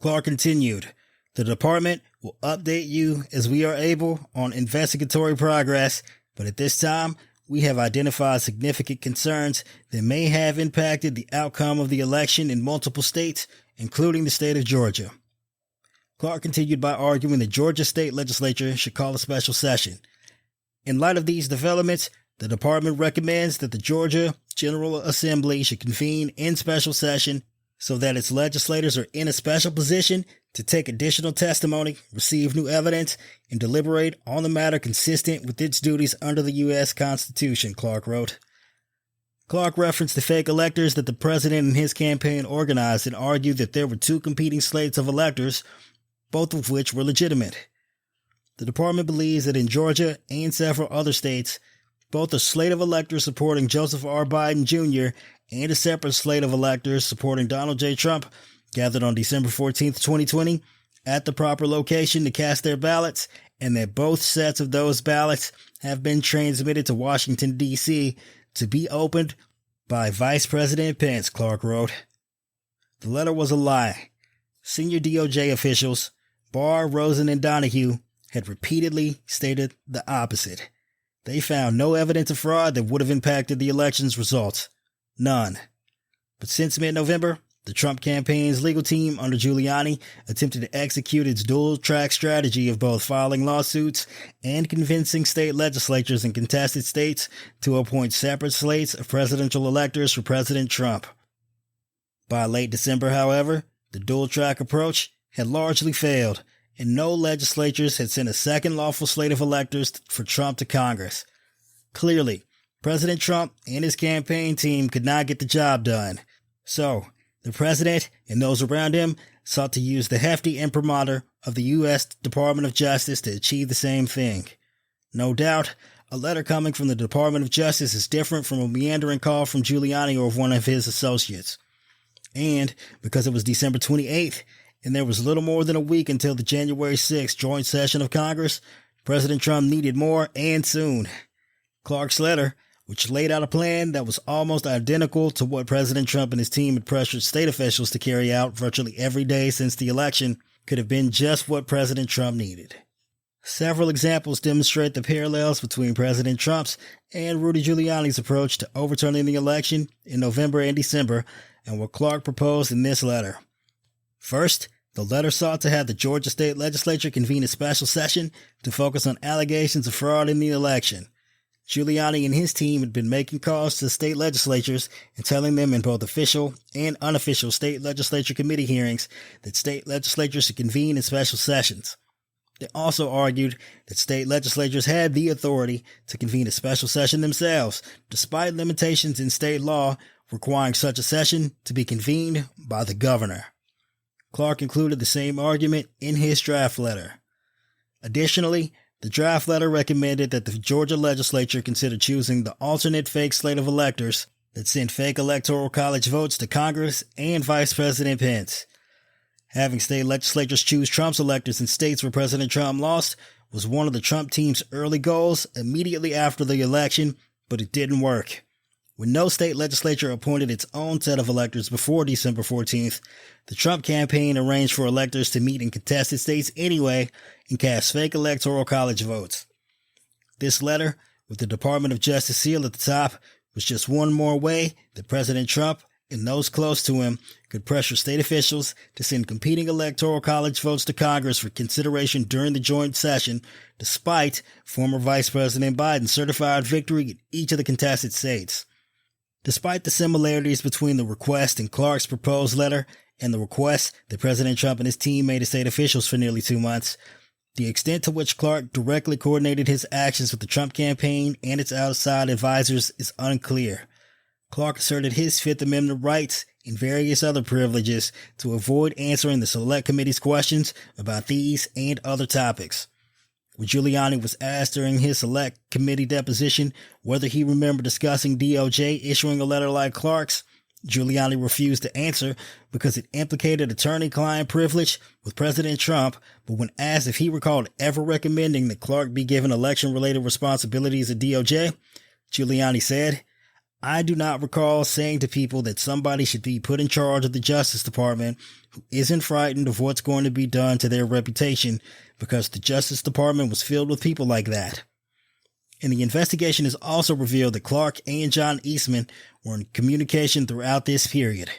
Clark continued, "The department will update you as we are able on investigatory progress, but at this time, we have identified significant concerns that may have impacted the outcome of the election in multiple states, including the state of Georgia." Clark continued by arguing the Georgia state legislature should call a special session. In light of these developments, the department recommends that the Georgia General Assembly should convene in special session so that its legislators are in a special position to take additional testimony, receive new evidence, and deliberate on the matter consistent with its duties under the U.S. Constitution, Clark wrote. Clark referenced the fake electors that the president and his campaign organized and argued that there were two competing slates of electors, both of which were legitimate. The department believes that in Georgia and several other states, both a slate of electors supporting Joseph R. Biden Jr. and a separate slate of electors supporting Donald J. Trump gathered on December 14, 2020, at the proper location to cast their ballots, and that both sets of those ballots have been transmitted to Washington, D.C. to be opened by Vice President Pence, Clark wrote. The letter was a lie. Senior DOJ officials, Barr, Rosen, and Donahue, had repeatedly stated the opposite. They found no evidence of fraud that would have impacted the election's results. None. But since mid-November, the Trump campaign's legal team under Giuliani attempted to execute its dual-track strategy of both filing lawsuits and convincing state legislatures in contested states to appoint separate slates of presidential electors for President Trump. By late December, however, the dual-track approach had largely failed, and no legislatures had sent a second lawful slate of electors for Trump to Congress. Clearly, President Trump and his campaign team could not get the job done. So, the president and those around him sought to use the hefty imprimatur of the U.S. Department of Justice to achieve the same thing. No doubt, a letter coming from the Department of Justice is different from a meandering call from Giuliani or one of his associates. And, because it was December 28th, and there was little more than a week until the January 6th joint session of Congress, President Trump needed more and soon. Clark's letter, which laid out a plan that was almost identical to what President Trump and his team had pressured state officials to carry out virtually every day since the election, could have been just what President Trump needed. Several examples demonstrate the parallels between President Trump's and Rudy Giuliani's approach to overturning the election in November and December, and what Clark proposed in this letter. First, the letter sought to have the Georgia state legislature convene a special session to focus on allegations of fraud in the election. Giuliani and his team had been making calls to state legislatures and telling them in both official and unofficial state legislature committee hearings that state legislatures should convene in special sessions. They also argued that state legislatures had the authority to convene a special session themselves, despite limitations in state law requiring such a session to be convened by the governor. Clark included the same argument in his draft letter. Additionally, the draft letter recommended that the Georgia legislature consider choosing the alternate fake slate of electors that sent fake electoral college votes to Congress and Vice President Pence. Having state legislatures choose Trump's electors in states where President Trump lost was one of the Trump team's early goals immediately after the election, but it didn't work. When no state legislature appointed its own set of electors before December 14th, the Trump campaign arranged for electors to meet in contested states anyway and cast fake electoral college votes. This letter, with the Department of Justice seal at the top, was just one more way that President Trump and those close to him could pressure state officials to send competing electoral college votes to Congress for consideration during the joint session, despite former Vice President Biden's certified victory in each of the contested states. Despite the similarities between the request in Clark's proposed letter and the request that President Trump and his team made to state officials for nearly 2 months, the extent to which Clark directly coordinated his actions with the Trump campaign and its outside advisors is unclear. Clark asserted his Fifth Amendment rights and various other privileges to avoid answering the Select Committee's questions about these and other topics. When Giuliani was asked during his Select Committee deposition whether he remembered discussing DOJ issuing a letter like Clark's, Giuliani refused to answer because it implicated attorney-client privilege with President Trump, but when asked if he recalled ever recommending that Clark be given election-related responsibilities at DOJ, Giuliani said, "I do not recall saying to people that somebody should be put in charge of the Justice Department who isn't frightened of what's going to be done to their reputation, because the Justice Department was filled with people like that." And the investigation has also revealed that Clark and John Eastman were in communication throughout this period.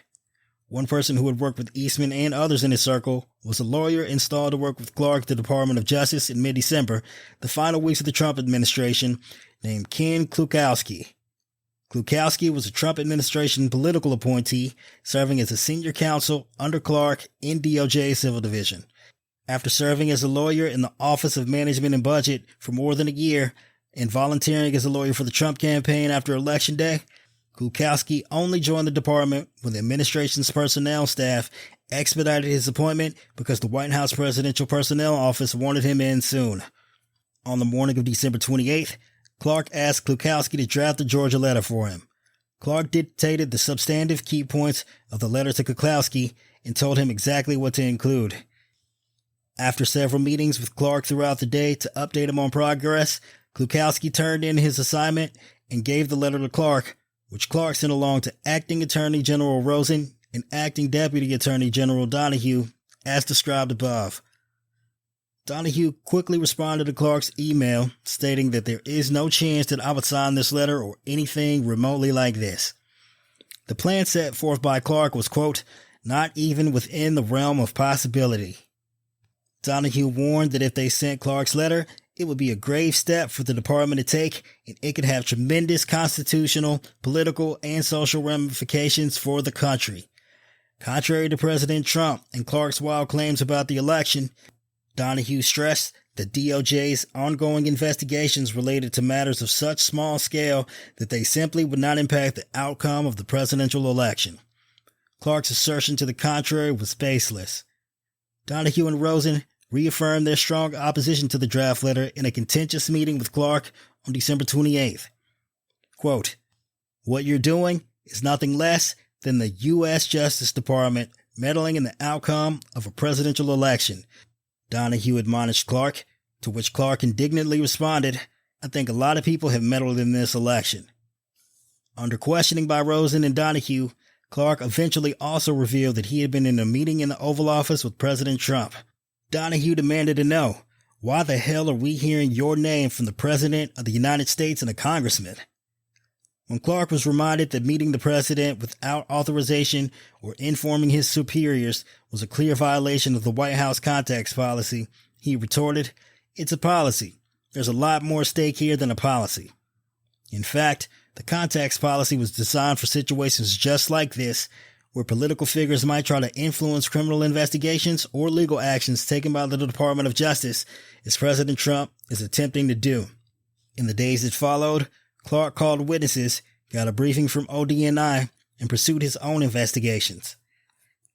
One person who had worked with Eastman and others in his circle was a lawyer installed to work with Clark at the Department of Justice in mid-December, the final weeks of the Trump administration, named Ken Klukowski. Klukowski was a Trump administration political appointee, serving as a senior counsel under Clark in DOJ's Civil Division. After serving as a lawyer in the Office of Management and Budget for more than a year, and volunteering as a lawyer for the Trump campaign after Election Day, Klukowski only joined the department when the administration's personnel staff expedited his appointment because the White House Presidential Personnel Office wanted him in soon. On the morning of December 28th, Clark asked Klukowski to draft a Georgia letter for him. Clark dictated the substantive key points of the letter to Klukowski and told him exactly what to include. After several meetings with Clark throughout the day to update him on progress, Klukowski turned in his assignment and gave the letter to Clark, which Clark sent along to Acting Attorney General Rosen and Acting Deputy Attorney General Donahue, as described above. Donahue quickly responded to Clark's email, stating that there is no chance that I would sign this letter or anything remotely like this. The plan set forth by Clark was, quote, "not even within the realm of possibility." Donahue warned that if they sent Clark's letter, it would be a grave step for the department to take, and it could have tremendous constitutional, political, and social ramifications for the country. Contrary to President Trump and Clark's wild claims about the election, Donahue stressed that DOJ's ongoing investigations related to matters of such small scale that they simply would not impact the outcome of the presidential election. Clark's assertion to the contrary was baseless. Donahue and Rosen reaffirmed their strong opposition to the draft letter in a contentious meeting with Clark on December 28th. Quote, "What you're doing is nothing less than the U.S. Justice Department meddling in the outcome of a presidential election," Donahue admonished Clark, to which Clark indignantly responded, "I think a lot of people have meddled in this election." Under questioning by Rosen and Donahue, Clark eventually also revealed that he had been in a meeting in the Oval Office with President Trump. Donahue demanded to know, "Why the hell are we hearing your name from the President of the United States and a congressman?" When Clark was reminded that meeting the president without authorization or informing his superiors was a clear violation of the White House contacts policy, he retorted, "It's a policy. There's a lot more at stake here than a policy." In fact, the contacts policy was designed for situations just like this, where political figures might try to influence criminal investigations or legal actions taken by the Department of Justice, as President Trump is attempting to do. In the days that followed, Clark called witnesses, got a briefing from ODNI, and pursued his own investigations.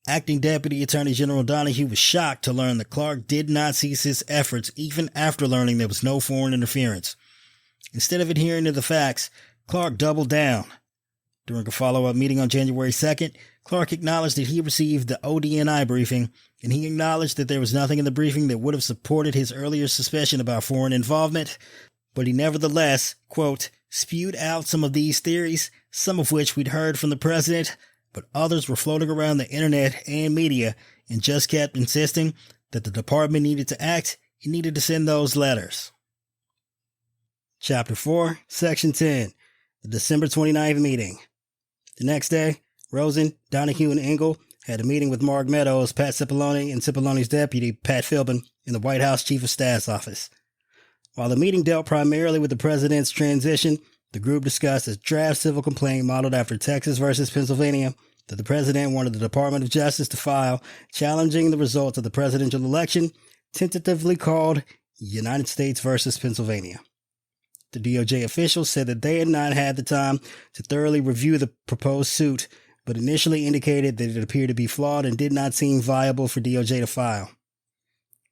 Acting Deputy Attorney General Donahue was shocked to learn that Clark did not cease his efforts even after learning there was no foreign interference. Instead of adhering to the facts, Clark doubled down. During a follow-up meeting on January 2nd, Clark acknowledged that he received the ODNI briefing, and he acknowledged that there was nothing in the briefing that would have supported his earlier suspicion about foreign involvement, but he nevertheless, quote, "spewed out some of these theories, some of which we'd heard from the president, but others were floating around the internet and media, and just kept insisting that the department needed to act and needed to send those letters." Chapter 4, Section 10, the December 29th meeting. The next day, Rosen, Donahue, and Engel had a meeting with Mark Meadows, Pat Cipollone, and Cipollone's deputy, Pat Philbin, in the White House Chief of Staff's office. While the meeting dealt primarily with the president's transition, the group discussed a draft civil complaint modeled after Texas versus Pennsylvania that the president wanted the Department of Justice to file, challenging the results of the presidential election, tentatively called United States versus Pennsylvania. The DOJ officials said that they had not had the time to thoroughly review the proposed suit, but initially indicated that it appeared to be flawed and did not seem viable for DOJ to file.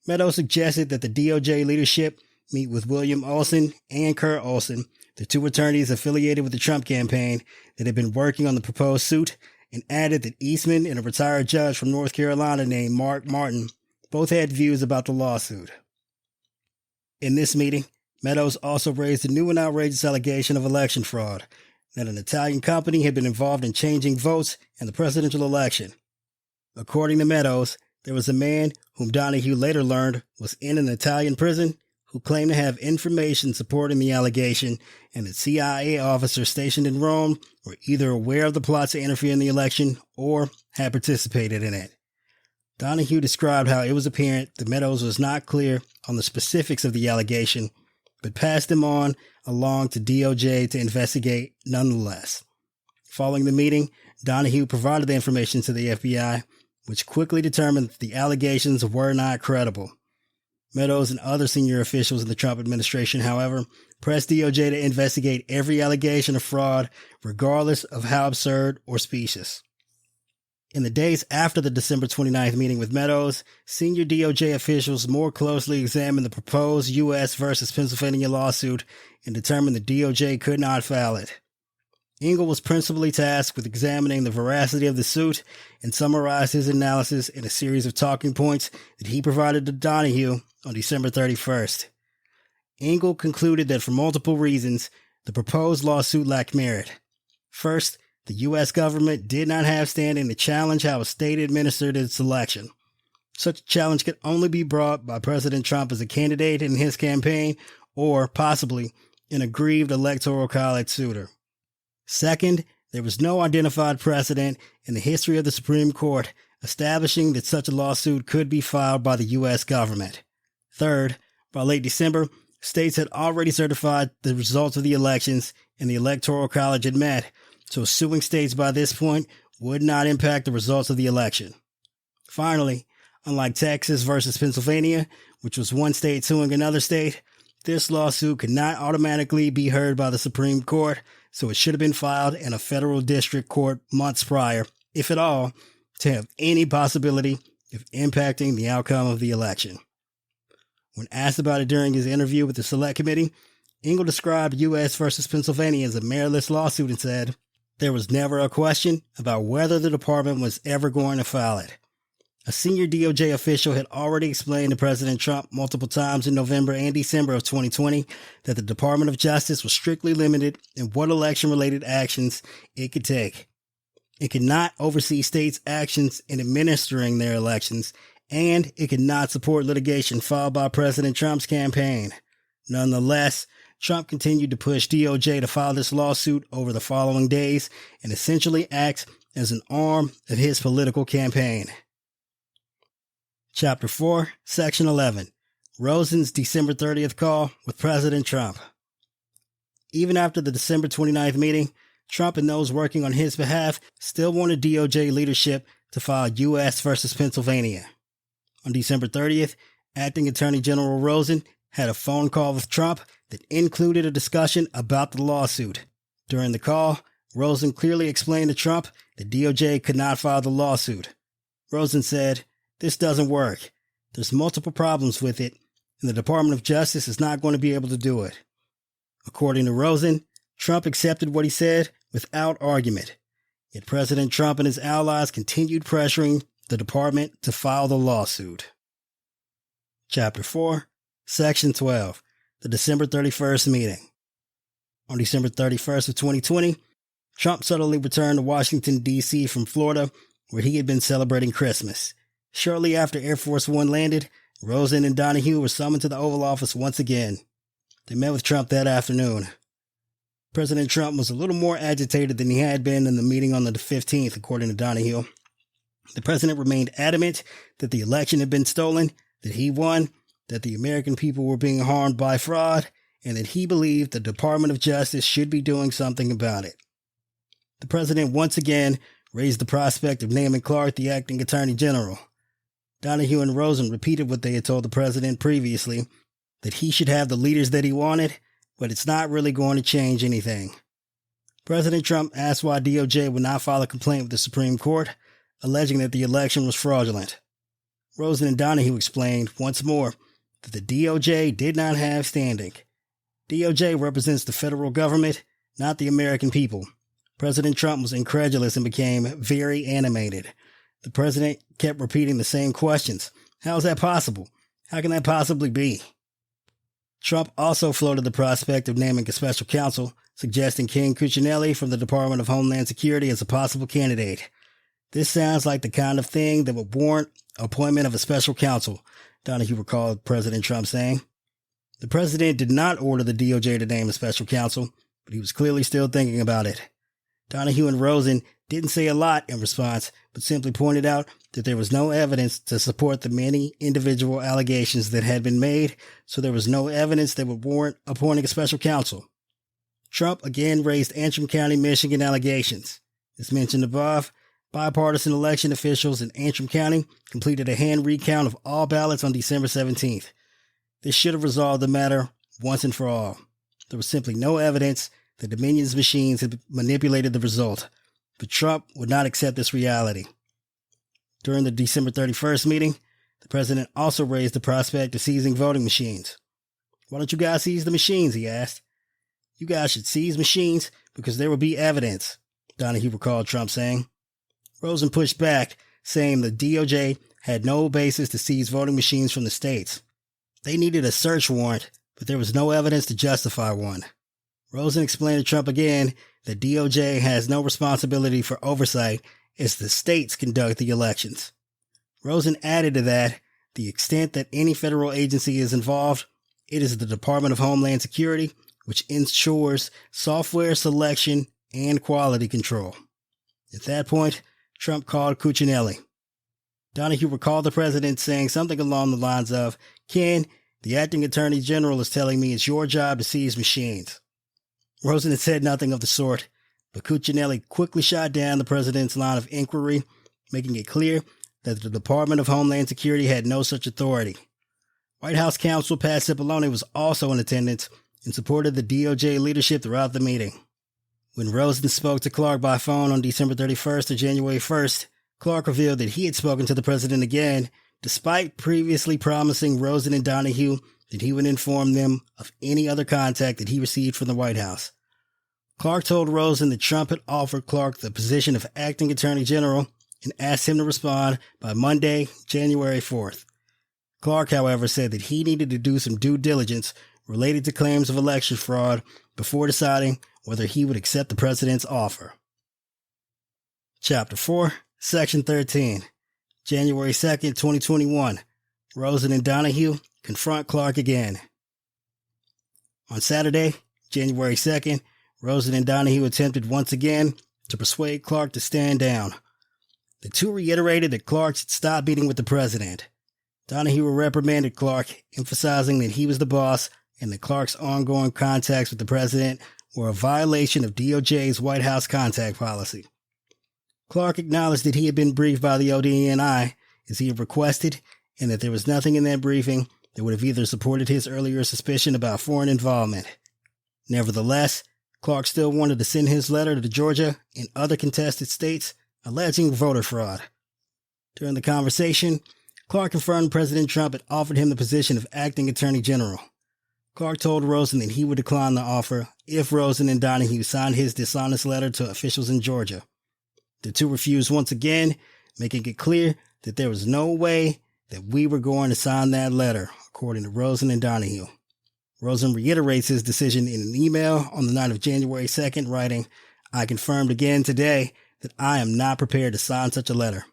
Meadows suggested that the DOJ leadership meet with William Olson and Kurt Olson, the two attorneys affiliated with the Trump campaign that had been working on the proposed suit, and added that Eastman and a retired judge from North Carolina named Mark Martin both had views about the lawsuit. In this meeting, Meadows also raised a new and outrageous allegation of election fraud, that an Italian company had been involved in changing votes in the presidential election. According to Meadows, there was a man whom Donahue later learned was in an Italian prison who claimed to have information supporting the allegation, and that CIA officers stationed in Rome were either aware of the plot to interfere in the election or had participated in it. Donahue described how it was apparent that Meadows was not clear on the specifics of the allegation, but passed them on along to DOJ to investigate nonetheless. Following the meeting, Donahue provided the information to the FBI, which quickly determined that the allegations were not credible. Meadows and other senior officials in the Trump administration, however, pressed DOJ to investigate every allegation of fraud, regardless of how absurd or specious. In the days after the December 29th meeting with Meadows, senior DOJ officials more closely examined the proposed U.S. versus Pennsylvania lawsuit and determined the DOJ could not file it. Engel was principally tasked with examining the veracity of the suit and summarized his analysis in a series of talking points that he provided to Donahue on December 31st. Engel concluded that for multiple reasons, the proposed lawsuit lacked merit. First, the U.S. government did not have standing to challenge how a state administered its election. Such a challenge could only be brought by President Trump as a candidate in his campaign or, possibly, an aggrieved electoral college suitor. Second, there was no identified precedent in the history of the Supreme Court establishing that such a lawsuit could be filed by the U.S. government. Third, by late December, states had already certified the results of the elections and the Electoral College had met, so suing states by this point would not impact the results of the election. Finally, unlike Texas versus Pennsylvania, which was one state suing another state, this lawsuit could not automatically be heard by the Supreme Court, so it should have been filed in a federal district court months prior, if at all, to have any possibility of impacting the outcome of the election. When asked about it during his interview with the Select Committee, Engel described U.S. versus Pennsylvania as a meritless lawsuit and said, "There was never a question about whether the department was ever going to file it." A senior DOJ official had already explained to President Trump multiple times in November and December of 2020 that the Department of Justice was strictly limited in what election-related actions it could take. It could not oversee states' actions in administering their elections, and it could not support litigation filed by President Trump's campaign. Nonetheless, Trump continued to push DOJ to file this lawsuit over the following days and essentially act as an arm of his political campaign. Chapter 4, Section 11, Rosen's December 30th call with President Trump. Even after the December 29th meeting, Trump and those working on his behalf still wanted DOJ leadership to file U.S. versus Pennsylvania. On December 30th, Acting Attorney General Rosen had a phone call with Trump that included a discussion about the lawsuit. During the call, Rosen clearly explained to Trump that DOJ could not file the lawsuit. Rosen said, "This doesn't work. There's multiple problems with it, and the Department of Justice is not going to be able to do it." According to Rosen, Trump accepted what he said without argument. Yet President Trump and his allies continued pressuring the department to file the lawsuit. Chapter 4, Section 12, the December 31st meeting. On December 31st of 2020, Trump suddenly returned to Washington, D.C. from Florida, where he had been celebrating Christmas. Shortly after Air Force One landed, Rosen and Donahue were summoned to the Oval Office once again. They met with Trump that afternoon. President Trump was a little more agitated than he had been in the meeting on the 15th, according to Donahue. The president remained adamant that the election had been stolen, that he won, that the American people were being harmed by fraud, and that he believed the Department of Justice should be doing something about it. The president once again raised the prospect of naming Clark the acting attorney general. Donahue and Rosen repeated what they had told the president previously, that he should have the leaders that he wanted, but it's not really going to change anything. President Trump asked why DOJ would not file a complaint with the Supreme Court, alleging that the election was fraudulent. Rosen and Donahue explained once more that the DOJ did not have standing. DOJ represents the federal government, not the American people. President Trump was incredulous and became very animated. The president kept repeating the same questions. How is that possible? How can that possibly be? Trump also floated the prospect of naming a special counsel, suggesting Ken Cuccinelli from the Department of Homeland Security as a possible candidate. This sounds like the kind of thing that would warrant appointment of a special counsel, Donahue recalled President Trump saying. The president did not order the DOJ to name a special counsel, but he was clearly still thinking about it. Donahue and Rosen didn't say a lot in response, but simply pointed out that there was no evidence to support the many individual allegations that had been made, so there was no evidence that would warrant appointing a special counsel. Trump again raised Antrim County, Michigan allegations. As mentioned above, bipartisan election officials in Antrim County completed a hand recount of all ballots on December 17th. This should have resolved the matter once and for all. There was simply no evidence that Dominion's machines had manipulated the result, but Trump would not accept this reality. During the December 31st meeting, the president also raised the prospect of seizing voting machines. Why don't you guys seize the machines, he asked. You guys should seize machines because there will be evidence, Donahue recalled Trump saying. Rosen pushed back, saying the DOJ had no basis to seize voting machines from the states. They needed a search warrant, but there was no evidence to justify one. Rosen explained to Trump again that DOJ has no responsibility for oversight as the states conduct the elections. Rosen added to that, the extent that any federal agency is involved, it is the Department of Homeland Security, which ensures software selection and quality control. At that point, Trump called Cuccinelli. Donahue recalled the president saying something along the lines of, Ken, the acting attorney general is telling me it's your job to seize machines. Rosen had said nothing of the sort, but Cuccinelli quickly shot down the president's line of inquiry, making it clear that the Department of Homeland Security had no such authority. White House counsel Pat Cipollone was also in attendance and supported the DOJ leadership throughout the meeting. When Rosen spoke to Clark by phone on December 31st or January 1st, Clark revealed that he had spoken to the president again, despite previously promising Rosen and Donahue that he would inform them of any other contact that he received from the White House. Clark told Rosen that Trump had offered Clark the position of acting attorney general and asked him to respond by Monday, January 4th. Clark, however, said that he needed to do some due diligence related to claims of election fraud before deciding whether he would accept the president's offer. Chapter 4, Section 13, January 2nd, 2021. Rosen and Donahue confront Clark again. On Saturday, January 2nd, Rosen and Donahue attempted once again to persuade Clark to stand down. The two reiterated that Clark should stop meeting with the president. Donahue reprimanded Clark, emphasizing that he was the boss and that Clark's ongoing contacts with the president were a violation of DOJ's White House contact policy. Clark acknowledged that he had been briefed by the ODNI as he had requested, and that there was nothing in that briefing that would have either supported his earlier suspicion about foreign involvement. Nevertheless, Clark still wanted to send his letter to Georgia and other contested states alleging voter fraud. During the conversation, Clark confirmed President Trump had offered him the position of acting attorney general. Clark told Rosen that he would decline the offer if Rosen and Donahue signed his dishonest letter to officials in Georgia. The two refused once again, making it clear that there was no way that we were going to sign that letter, according to Rosen and Donahue. Rosen reiterates his decision in an email on the night of January 2nd, writing, I confirmed again today that I am not prepared to sign such a letter.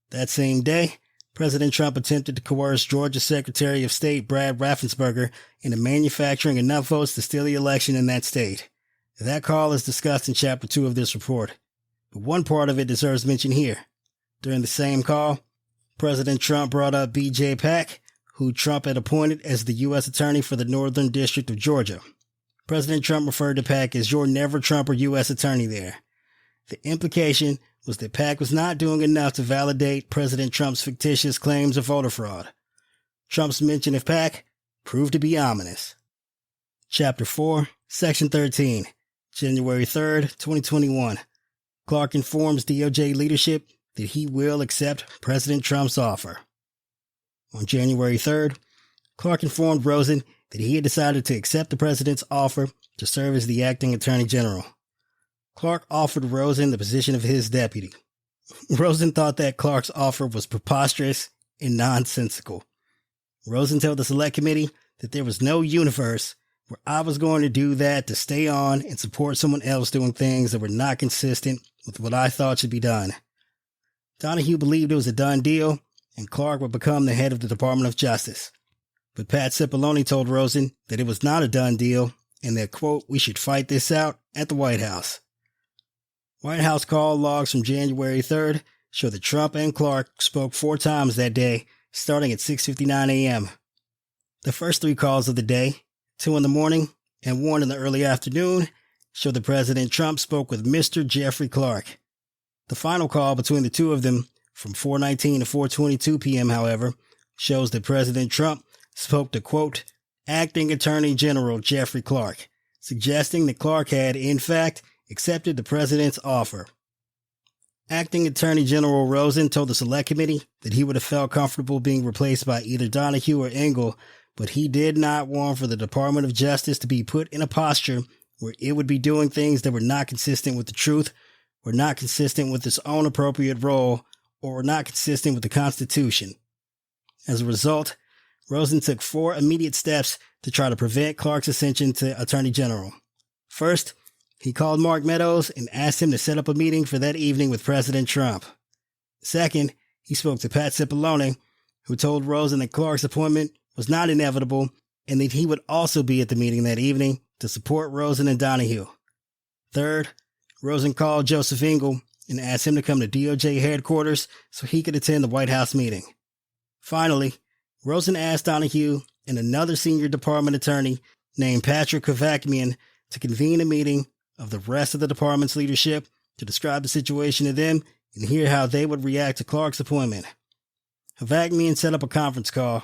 That same day, President Trump attempted to coerce Georgia Secretary of State Brad Raffensperger into manufacturing enough votes to steal the election in that state. That call is discussed in Chapter 2 of this report, but one part of it deserves mention here. During the same call, President Trump brought up B.J. Pack, who Trump had appointed as the U.S. Attorney for the Northern District of Georgia. President Trump referred to Pack as your never-Trumper U.S. Attorney there. The implication was that Pack was not doing enough to validate President Trump's fictitious claims of voter fraud. Trump's mention of Pack proved to be ominous. Chapter 4, Section 13, January 3rd, 2021. Clark informs DOJ leadership that he will accept President Trump's offer. On January 3rd, Clark informed Rosen that he had decided to accept the president's offer to serve as the acting attorney general. Clark offered Rosen the position of his deputy. Rosen thought that Clark's offer was preposterous and nonsensical. Rosen told the select committee that there was no universe where I was going to do that to stay on and support someone else doing things that were not consistent with what I thought should be done. Donahue believed it was a done deal, and Clark would become the head of the Department of Justice. But Pat Cipollone told Rosen that it was not a done deal, and that, quote, we should fight this out at the White House. White House call logs from January 3rd show that Trump and Clark spoke 4 times that day, starting at 6:59 a.m. The first 3 calls of the day, 2 in the morning and 1 in the early afternoon, show that President Trump spoke with Mr. Jeffrey Clark. The final call between the 2 of them, from 4:19 to 4:22 p.m., however, shows that President Trump spoke to, quote, Acting Attorney General Jeffrey Clark, suggesting that Clark had, in fact, accepted the president's offer. Acting Attorney General Rosen told the Select Committee that he would have felt comfortable being replaced by either Donahue or Engel, but he did not want for the Department of Justice to be put in a posture where it would be doing things that were not consistent with the truth, were not consistent with its own appropriate role, or were not consistent with the Constitution. As a result, Rosen took 4 immediate steps to try to prevent Clark's ascension to Attorney General. First, he called Mark Meadows and asked him to set up a meeting for that evening with President Trump. Second, he spoke to Pat Cipollone, who told Rosen that Clark's appointment was not inevitable and that he would also be at the meeting that evening to support Rosen and Donahue. Third, Rosen called Joseph Engel and asked him to come to DOJ headquarters so he could attend the White House meeting. Finally, Rosen asked Donahue and another senior department attorney named Patrick Kovachmian to convene a meeting of the rest of the department's leadership to describe the situation to them and hear how they would react to Clark's appointment. Kovachmian set up a conference call,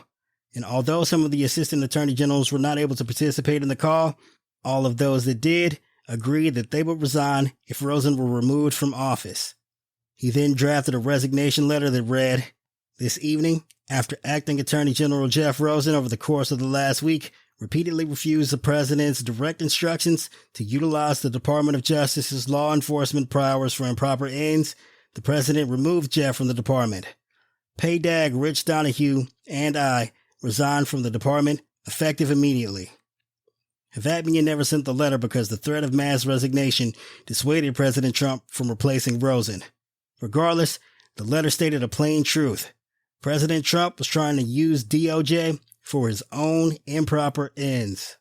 and although some of the assistant attorney generals were not able to participate in the call, all of those that did agreed that they would resign if Rosen were removed from office. He then drafted a resignation letter that read, This evening, after Acting Attorney General Jeff Rosen over the course of the last week repeatedly refused the president's direct instructions to utilize the Department of Justice's law enforcement powers for improper ends, the president removed Jeff from the department. Paydag Rich Donahue and I resigned from the department, effective immediately. Kovachmian never sent the letter because the threat of mass resignation dissuaded President Trump from replacing Rosen. Regardless, the letter stated a plain truth. President Trump was trying to use DOJ for his own improper ends.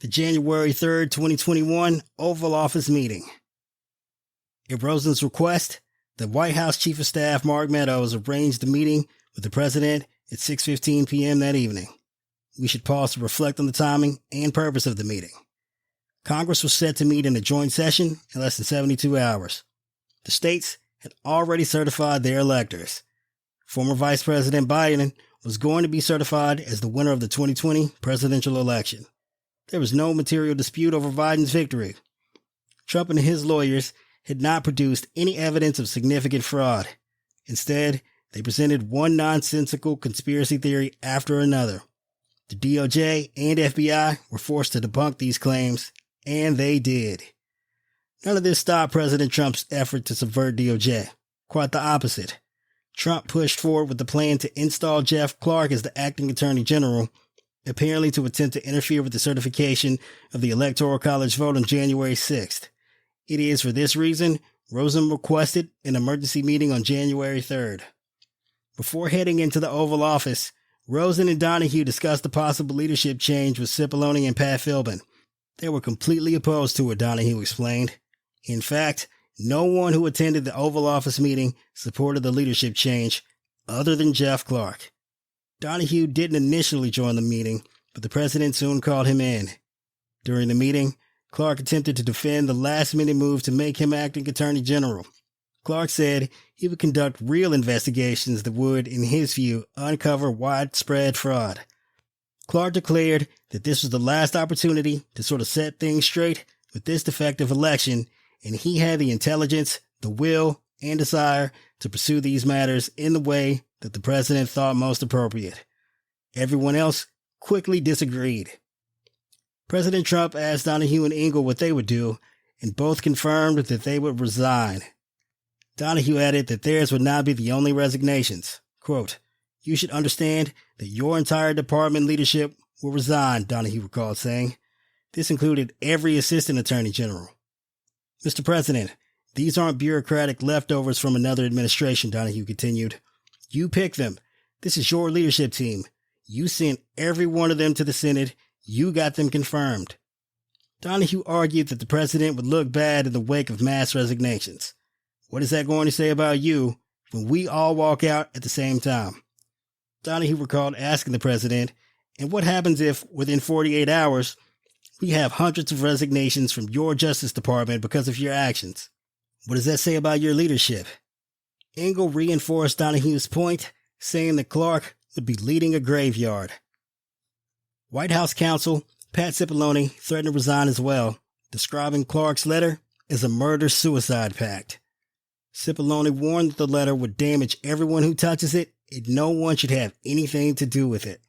The January 3rd, 2021 Oval Office meeting. At Rosen's request, the White House Chief of Staff Mark Meadows arranged the meeting with the president at 6:15 p.m. that evening. We should pause to reflect on the timing and purpose of the meeting. Congress was set to meet in a joint session in less than 72 hours. The states had already certified their electors. Former Vice President Biden was going to be certified as the winner of the 2020 presidential election. There was no material dispute over Biden's victory. Trump and his lawyers had not produced any evidence of significant fraud. Instead, they presented one nonsensical conspiracy theory after another. The DOJ and FBI were forced to debunk these claims, and they did. None of this stopped President Trump's effort to subvert DOJ. Quite the opposite. Trump pushed forward with the plan to install Jeff Clark as the acting attorney general, apparently to attempt to interfere with the certification of the Electoral College vote on January 6th. It is for this reason Rosen requested an emergency meeting on January 3rd. Before heading into the Oval Office, Rosen and Donahue discussed the possible leadership change with Cipollone and Pat Philbin. They were completely opposed to it, Donahue explained. In fact, no one who attended the Oval Office meeting supported the leadership change other than Jeff Clark. Donahue didn't initially join the meeting, but the president soon called him in. During the meeting, Clark attempted to defend the last-minute move to make him acting attorney general. Clark said he would conduct real investigations that would, in his view, uncover widespread fraud. Clark declared that this was the last opportunity to sort of set things straight with this defective election, and he had the intelligence, the will, and desire to pursue these matters in the way that the president thought most appropriate. Everyone else quickly disagreed. President Trump asked Donahue and Engel what they would do, and both confirmed that they would resign. Donahue added that theirs would not be the only resignations. Quote, "You should understand that your entire department leadership will resign," Donahue recalled saying. This included every assistant attorney general. "Mr. President, these aren't bureaucratic leftovers from another administration," Donahue continued. "You pick them. This is your leadership team. You sent every one of them to the Senate. You got them confirmed." Donahue argued that the president would look bad in the wake of mass resignations. "What is that going to say about you when we all walk out at the same time?" Donahue recalled asking the president, "And what happens if, within 48 hours, we have hundreds of resignations from your Justice Department because of your actions? What does that say about your leadership?" Engel reinforced Donahue's point, saying that Clark would be leading a graveyard. White House counsel Pat Cipollone threatened to resign as well, describing Clark's letter as a murder-suicide pact. Cipollone warned that the letter would damage everyone who touches it, and no one should have anything to do with it.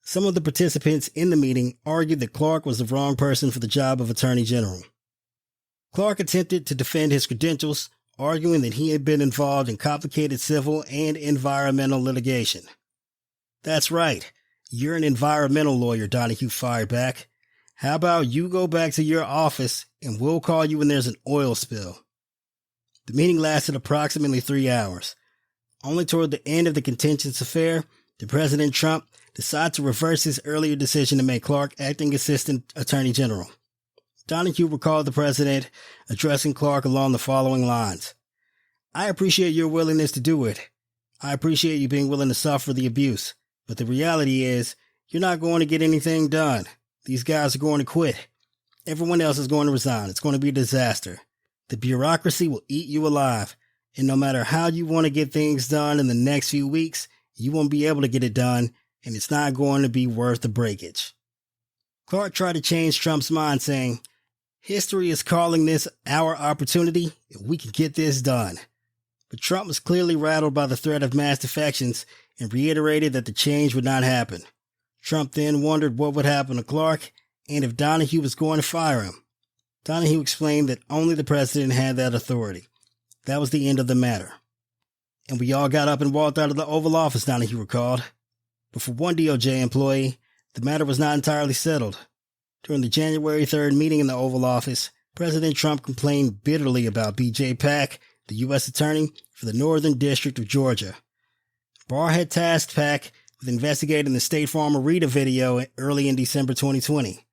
Some of the participants in the meeting argued that Clark was the wrong person for the job of Attorney General. Clark attempted to defend his credentials, arguing that he had been involved in complicated civil and environmental litigation. "That's right. You're an environmental lawyer," Donahue fired back. "How about you go back to your office and we'll call you when there's an oil spill?" The meeting lasted approximately 3 hours. Only toward the end of the contentious affair did President Trump decide to reverse his earlier decision to make Clark acting assistant attorney general. Donahue recalled the president addressing Clark along the following lines. "I appreciate your willingness to do it. I appreciate you being willing to suffer the abuse. But the reality is, you're not going to get anything done. These guys are going to quit. Everyone else is going to resign. It's going to be a disaster. The bureaucracy will eat you alive. And no matter how you want to get things done in the next few weeks, you won't be able to get it done, and it's not going to be worth the breakage." Clark tried to change Trump's mind, saying, "History is calling this our opportunity, and we can get this done." But Trump was clearly rattled by the threat of mass defections and reiterated that the change would not happen. Trump then wondered what would happen to Clark and if Donahue was going to fire him. Donahue explained that only the president had that authority. That was the end of the matter. "And we all got up and walked out of the Oval Office," Donahue recalled. But for one DOJ employee, the matter was not entirely settled. During the January 3rd meeting in the Oval Office, President Trump complained bitterly about B.J. Pack, the U.S. Attorney for the Northern District of Georgia. Barr had tasked Pack with investigating the State Farm Arena video early in December 2020.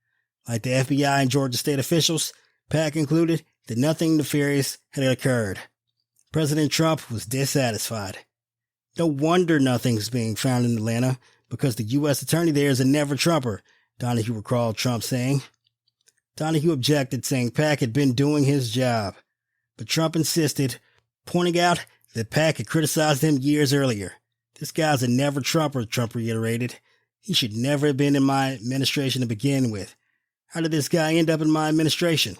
Like the FBI and Georgia state officials, Pack concluded that nothing nefarious had occurred. President Trump was dissatisfied. "No wonder nothing's being found in Atlanta, because the U.S. Attorney there is a never-Trumper," Donahue recalled Trump saying. Donahue objected, saying Pack had been doing his job. But Trump insisted, pointing out that Pack had criticized him years earlier. "This guy's a never-Trumper," Trump reiterated. "He should never have been in my administration to begin with. How did this guy end up in my administration?"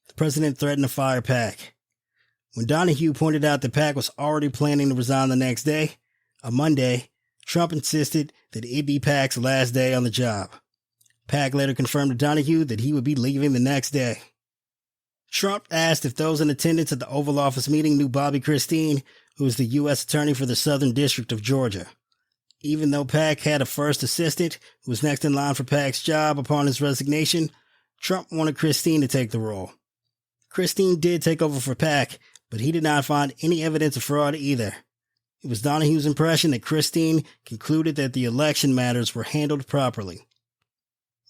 The president threatened to fire Pack. When Donahue pointed out that Pack was already planning to resign the next day, a Monday, Trump insisted that it be Pack's last day on the job. Pack later confirmed to Donahue that he would be leaving the next day. Trump asked if those in attendance at the Oval Office meeting knew Bobby Christine, who is the U.S. Attorney for the Southern District of Georgia. Even though Pack had a first assistant who was next in line for Pack's job upon his resignation, Trump wanted Christine to take the role. Christine did take over for Pack, but he did not find any evidence of fraud either. It was Donahue's impression that Christine concluded that the election matters were handled properly.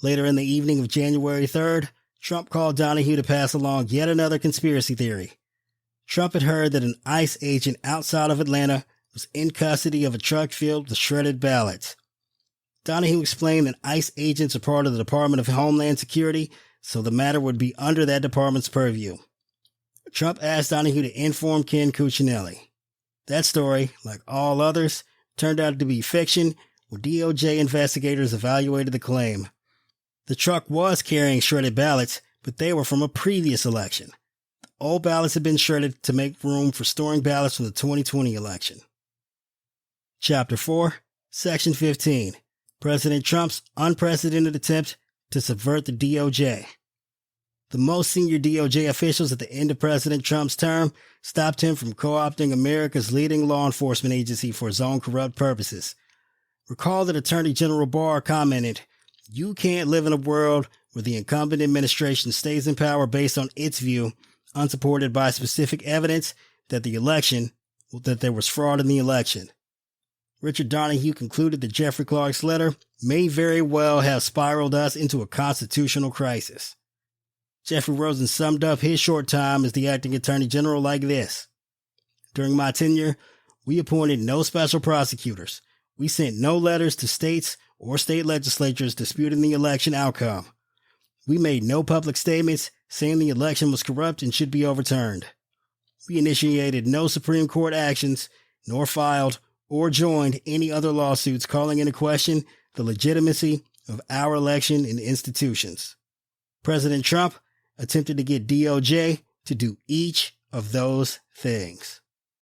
Later in the evening of January 3rd, Trump called Donahue to pass along yet another conspiracy theory. Trump had heard that an ICE agent outside of Atlanta was in custody of a truck filled with shredded ballots. Donahue explained that ICE agents are part of the Department of Homeland Security, so the matter would be under that department's purview. Trump asked Donahue to inform Ken Cuccinelli. That story, like all others, turned out to be fiction when DOJ investigators evaluated the claim. The truck was carrying shredded ballots, but they were from a previous election. The old ballots had been shredded to make room for storing ballots from the 2020 election. Chapter 4, Section 15, President Trump's unprecedented attempt to subvert the DOJ. The most senior DOJ officials at the end of President Trump's term stopped him from co-opting America's leading law enforcement agency for his own corrupt purposes. Recall that Attorney General Barr commented, "You can't live in a world where the incumbent administration stays in power based on its view, unsupported by specific evidence that there was fraud in the election." Richard Donahue concluded that Jeffrey Clark's letter may very well have spiraled us into a constitutional crisis. Jeffrey Rosen summed up his short time as the acting attorney general like this: "During my tenure, we appointed no special prosecutors. We sent no letters to states or state legislatures disputing the election outcome. We made no public statements saying the election was corrupt and should be overturned. We initiated no Supreme Court actions, nor filed or joined any other lawsuits calling into question the legitimacy of our election and institutions." President Trump attempted to get DOJ to do each of those things.